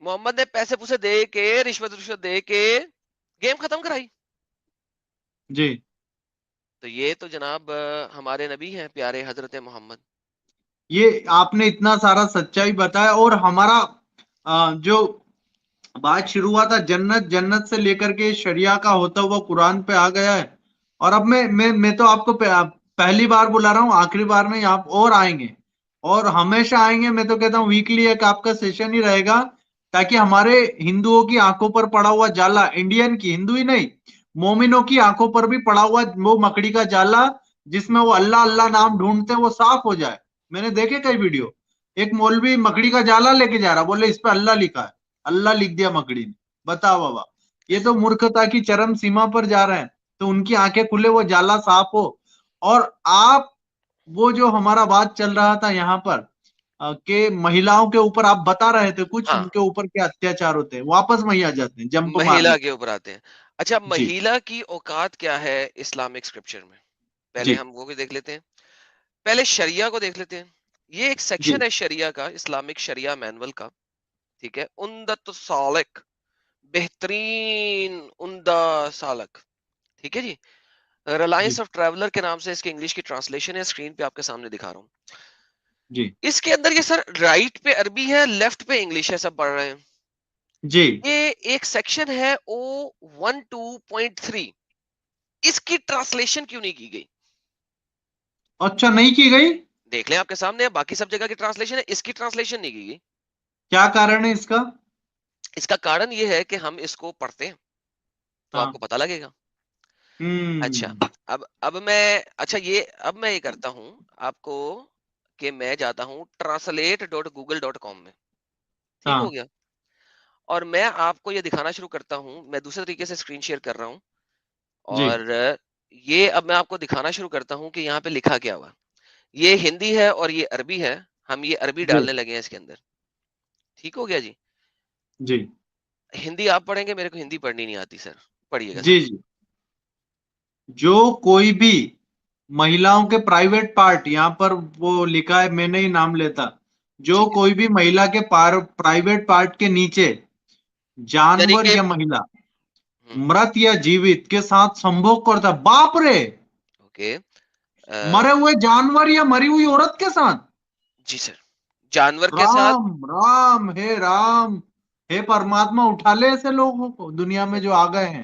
محمد نے پیسے پوسے دے کے, رشوت دے کے گیم ختم کرائی. جی تو یہ تو جناب ہمارے نبی ہیں پیارے حضرت محمد. یہ آپ نے اتنا سارا سچائی بتایا, اور ہمارا جو بات شروع ہوا تھا جنت سے لے کر کے شریعہ کا ہوتا ہوا قرآن پہ آ گیا ہے. اور اب میں تو آپ کو پہلی بار بلا رہا ہوں, آخری بار میں آپ اور آئیں گے, اور ہمیشہ آئیں گے. میں تو کہتا ہوں ویکلی ایک آپ کا سیشن ہی رہے گا, تاکہ ہمارے ہندوؤں کی آنکھوں پر پڑا ہوا جالا, انڈین کی, ہندو ہی نہیں مومنوں کی آنکھوں پر بھی پڑا ہوا وہ مکڑی کا جالا جس میں وہ اللہ اللہ نام ڈھونڈتے وہ صاف ہو جائے. میں نے دیکھے کئی ویڈیو, ایک مولوی مکڑی کا جالا لے کے جا رہا, بولے اس پہ اللہ لکھا ہے, اللہ لکھ دیا مکڑی نے. بتاؤ بابا, یہ تو مورکھتا کی چرم سیما پر جا رہے ہیں. تو ان کی آنکھیں کھلے, وہ جالا صاف ہو. اور آپ وہ جو ہمارا بات چل رہا تھا یہاں پر کہ مہیلاؤں کے اوپر آپ بتا رہے تھے کچھ, ہاں, ان کے اوپر کیا اتیاچار ہوتے ہیں, واپس وہی آ جاتے ہیں جمپ مارنے. مہیلا کے اوپر آتے ہیں. اچھا جی مہیلا کی اوقات کیا ہے اسلامک اسکرپچر میں؟ پہلے جی ہم وہ بھی دیکھ لیتے ہیں, پہلے شریعہ کو دیکھ لیتے ہیں. یہ ایک جی سیکشن ہے شریعہ کا, اسلامک شریعہ مینول کا. ٹھیک ہے, عمدۃ السالک, بہترین عمدہ سالک. ٹھیک ہے جی, جی ریلائنس آف ٹریولر کے نام سے اس کی انگلش کی ٹرانسلیشن ہے, اسکرین پہ آپ کے سامنے دکھا رہا ہوں. جی اس کے اندر یہ سر رائٹ پہ عربی ہے, لیفٹ پہ انگلش ہے, سب پڑھ رہے ہیں. جی یہ ایک سیکشن ہے O12.3, اس کی ٹرانسلیشن کیوں نہیں کی گئی؟ اچھا نہیں کی گئی, دیکھ لیں آپ کے سامنے, باقی سب جگہ کی ٹرانسلیشن ہے, اس کی ٹرانسلیشن نہیں کی گئی. کیا کارن ہے اس کا؟ اس کا کارن یہ ہے کہ ہم اس کو پڑھتے ہیں تو ہاں آپ کو پتہ لگے گا. اچھا ہوں اب میں یہ کرتا ہوں آپ کو کہ میں جاتا ہوں translate.google.com میں. ٹھیک ہاں ہو گیا, اور میں آپ کو یہ دکھانا شروع کرتا ہوں. میں دوسرے طریقے سے اسکرین شیئر کر رہا ہوں, جی اور یہ اب میں آپ کو دکھانا شروع کرتا ہوں کہ یہاں پہ لکھا کیا ہوا. یہ ہندی ہے اور یہ عربی ہے, ہم یہ عربی جی ڈالنے لگے ہیں اس کے اندر. ٹھیک ہو گیا جی. جی ہندی آپ پڑھیں گے, میرے کو ہندی پڑھنی نہیں آتی سر, پڑھیے گا جی سر. جی جو کوئی بھی مہیلاؤں کے پرائیویٹ پارٹ, یہاں پر وہ لکھا ہے, میں نہیں نام لیتا, جو ٹھیک ہے, کوئی بھی مہیلا کے پرائیویٹ پارٹ کے نیچے یعنی جانور کہ یا مہیلا مرت یا جیوت کے ساتھ سمبھوگ کرتا, باپ رے, اوکے, مرے ہوئے جانور یا مری ہوئی عورت کے ساتھ, جی سر, جانور کے ساتھ, رام رام ہے, رام ہے, پرماتما اٹھا لے ایسے لوگوں کو دنیا میں جو آ گئے ہیں.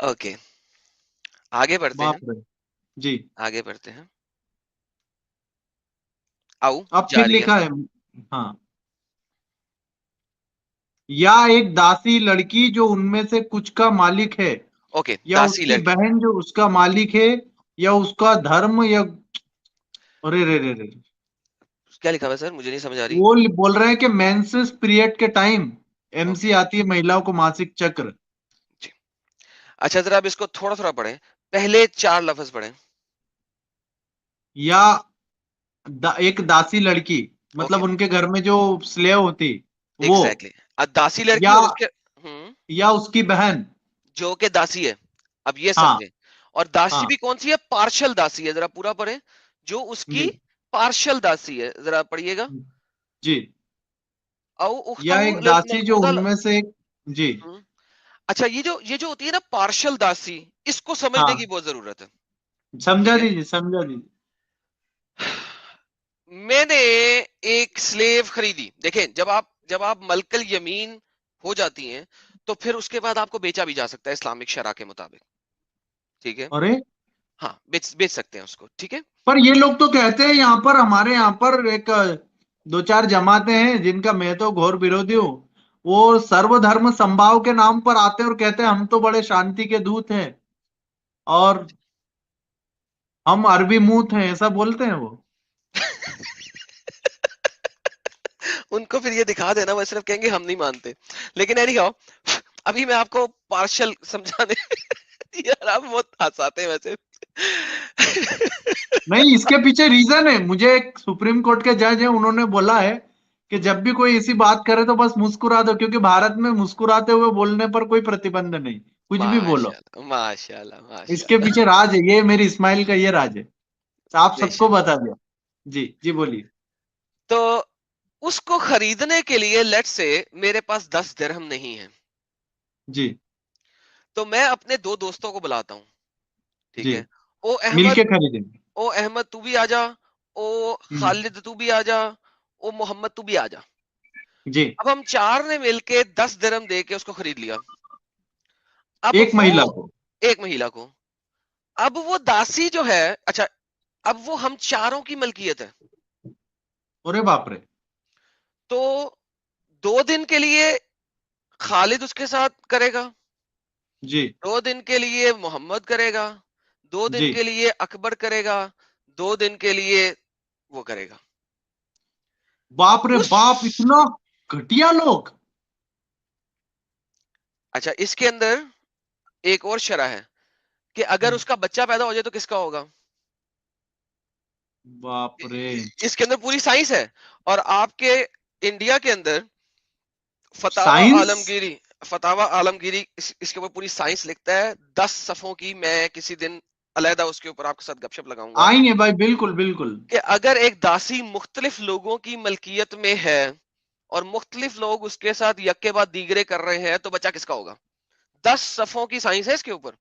اوکے آگے بڑھتے ہیں. باپ رے. جی آگے بڑھتے ہیں. آؤ اب پھر جاریہ. لکھا ہے. ہاں. یا ایک داسی لڑکی جو ان میں سے کچھ کا مالک ہے, اوکے یا اس داسی کی لڑکی. بہن جو اس کا مالک ہے, یا اس کا دھرم, یا ارے رے رے رے کیا لکھا ہوا ہے سر مجھے نہیں سمجھ آ رہی. وہ بول رہے ہیں کہ مینسس پیریڈ کے ٹائم ایم اوکے سی آتی ہے مہیلاؤں کو ماسک چکر. جی. اچھا ذرا اب اس کو تھوڑا تھوڑا پڑھیں. پہلے 4 لفظ پڑھیں. یا ایک داسی لڑکی, اوکے مطلب ان کے گھر میں جو سلیو ہوتی وہ, ایگزیکٹلی داسی لڑکی یا اور اس کے ہوں یا اس کی بہن. جو کہ داسی ہے. اب یہ ہاں سمجھیں. اور داسی ہاں بھی کون سی ہے؟ پارشل داسی ہے. ذرا پورا پڑھیں. جو اس کی جی پارشل داسی ہے. ذرا پڑھیے گا. جی. او یا اختہو ایک داسی جو للمنقوضہ ان میں سے ایک. جی ہوں. اچھا یہ جو ہوتی ہے نا پارشل داسی, اس کو ہاں سمجھنے کی بہت ضرورت ہے. سمجھا ٹھیک ہے. دیجیے سمجھا دیجیے. میں نے ایک سلیو خریدی. دیکھیں جب آپ ملک الیمین ہو جاتی ہیں تو پھر اس کے بعد آپ کو بیچا بھی جا سکتا ہے اسلامک شرع کے مطابق. ٹھیک ہے. ارے ہاں بیچ سکتے ہیں اس کو. ٹھیک ہے. پر یہ لوگ تو کہتے ہیں یہاں پر, ہمارے یہاں پر ایک 2-4 جماعتیں ہیں جن کا میں تو گھور ورودھی ہوں, وہ سرو دھرم سمبھاؤ کے نام پر آتے ہیں اور کہتے ہیں ہم تو بڑے شانتی کے دوت ہیں اور ہم عربی موت ہیں, ایسا بولتے ہیں وہ. ان کو پھر یہ دکھا دینا, وہ صرف کہیں گے ہم نہیں مانتے. لیکن اینی ہاؤ ابھی میں آپ کو پارشل سمجھانے یار آپ بہت ہنساتے ہیں ویسے. نہیں, اس کے پیچھے ریزن ہے. مجھے ایک سپریم کورٹ کے جج ہیں, انہوں نے بولا ہے کہ جب بھی کوئی ایسی بات کرے تو بس مسکرا دو, کیونکہ بھارت میں مسکراتے ہوئے بولنے پر کوئی پرتیبند نہیں, کچھ بھی بولو. ماشاء اللہ ماشاء اللہ اس ماشاء کے اللہ. پیچھے راج ہے, یہ میری اسماعیل کا یہ راج ہے. آپ بے سب کو شک. بتا دیا. جی جی بولیے. تو اس کو خریدنے کے لیے لیٹ سے میرے پاس 10 درہم نہیں ہے. جی تو میں اپنے 2 دوستوں کو بلاتا ہوں. ٹھیک جی ہے. او مل احمد, کے خریدیں گے. او احمد تو بھی آ جا, او ہوں، خالد تو بھی آ جا, او محمد تو بھی آ جا. جی اب ہم 4 نے مل کے 10 درہم دے کے اس کو خرید لیا. اب ایک وہ مہیلا کو. ایک مہیلا کو. اب وہ داسی جو ہے, اچھا اب وہ ہم چاروں کی ملکیت ہے. ارے باپ رے. تو 2 دن کے لیے خالد اس کے ساتھ کرے گا, جی 2 دن کے لیے محمد کرے گا, 2 دن جی کے لیے اکبر کرے گا, 2 دن کے لیے وہ کرے گا. باپ رے اس باپ, اتنا گھٹیا لوگ. اچھا اس کے اندر ایک اور شرح ہے کہ اگر اس کا بچہ پیدا ہو جائے تو کس کا ہوگا. باپ رے. اس کے اندر پوری سائنس ہے. اور آپ کے انڈیا کے اندر فتاوا سائنس عالمگیری, فتاوا عالمگیری اس کے اوپر پوری سائنس لکھتا ہے 10 صفحوں کی. میں کسی دن علیحدہ اس کے اوپر آپ کے ساتھ گپ شپ لگاؤں گا آئیں گے بھائی, بالکل بالکل. کہ اگر ایک داسی مختلف لوگوں کی ملکیت میں ہے اور مختلف لوگ اس کے ساتھ یک کے بعد دیگرے کر رہے ہیں تو بچہ کس کا ہوگا. 10 صفحوں کی سائنس ہے اس کے اوپر.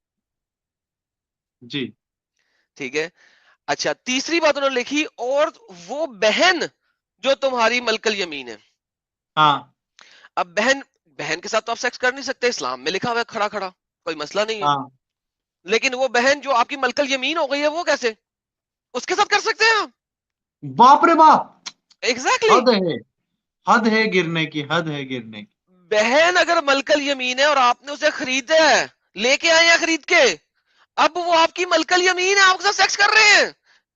جی ٹھیک ہے. اچھا تیسری بات انہوں نے لکھی, اور وہ بہن جو تمہاری ملک الیمین ہے. ہاں اب بہن کے ساتھ تو آپ سیکس کر نہیں سکتے, اسلام میں لکھا ہوا ہے کھڑا کھڑا, کوئی مسئلہ نہیں ہے. ہاں. لیکن وہ بہن جو آپ کی ملک الیمین ہو گئی ہے, وہ کیسے اس کے ساتھ کر سکتے ہیں آپ. باپ رے باپ, ایگزیکٹلی. حد ہے, حد ہے گرنے کی, حد ہے گرنے کی. بہن اگر ملک الیمین ہے اور آپ نے اسے خریدا ہے, لے کے آئے ہیں خرید کے, اب وہ آپ کی ملک الیمین ہے, آپ کے ساتھ سیکس کر رہے ہیں.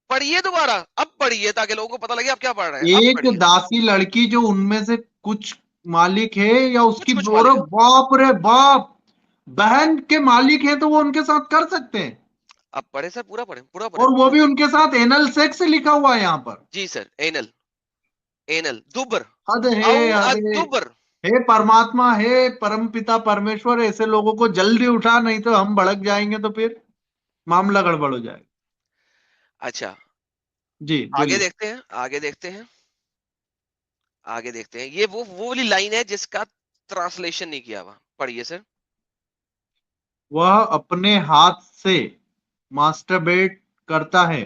پڑھیے دوبارہ, اب پڑھیے تاکہ لوگوں کو پتہ لگے آپ کیا پڑھ رہے ہیں. اب ایک پڑھیے داسی لڑکی جو ان میں سے کچھ مالک ہے, یا اس کی کچھ مالک ہے. باپ رے باپ, بہن کے مالک ہیں تو وہ ان کے ساتھ کر سکتے ہیں. اب پڑھے سر, پورا پڑھیں, پورا اور پڑھیں. وہ بھی ان کے ساتھ اینل سیکس لکھا ہوا ہے یہاں پر. جی سر, اینل دبر حد ہے, او حد ہے. الدبر. ہے پرماتما, ہے پرم پتا پرمیشور, ایسے لوگوں کو جلدی اٹھا, نہیں تو ہم بھڑک جائیں گے تو پھر معاملہ گڑبڑ ہو جائے گا. اچھا جی آگے بولیے. دیکھتے ہیں, آگے دیکھتے ہیں, آگے دیکھتے ہیں. یہ وہ والی لائن ہے جس کا ٹرانسلیشن نہیں کیا ہوا. پڑھیے سر. وہ اپنے ہاتھ سے ماسٹربیٹ کرتا ہے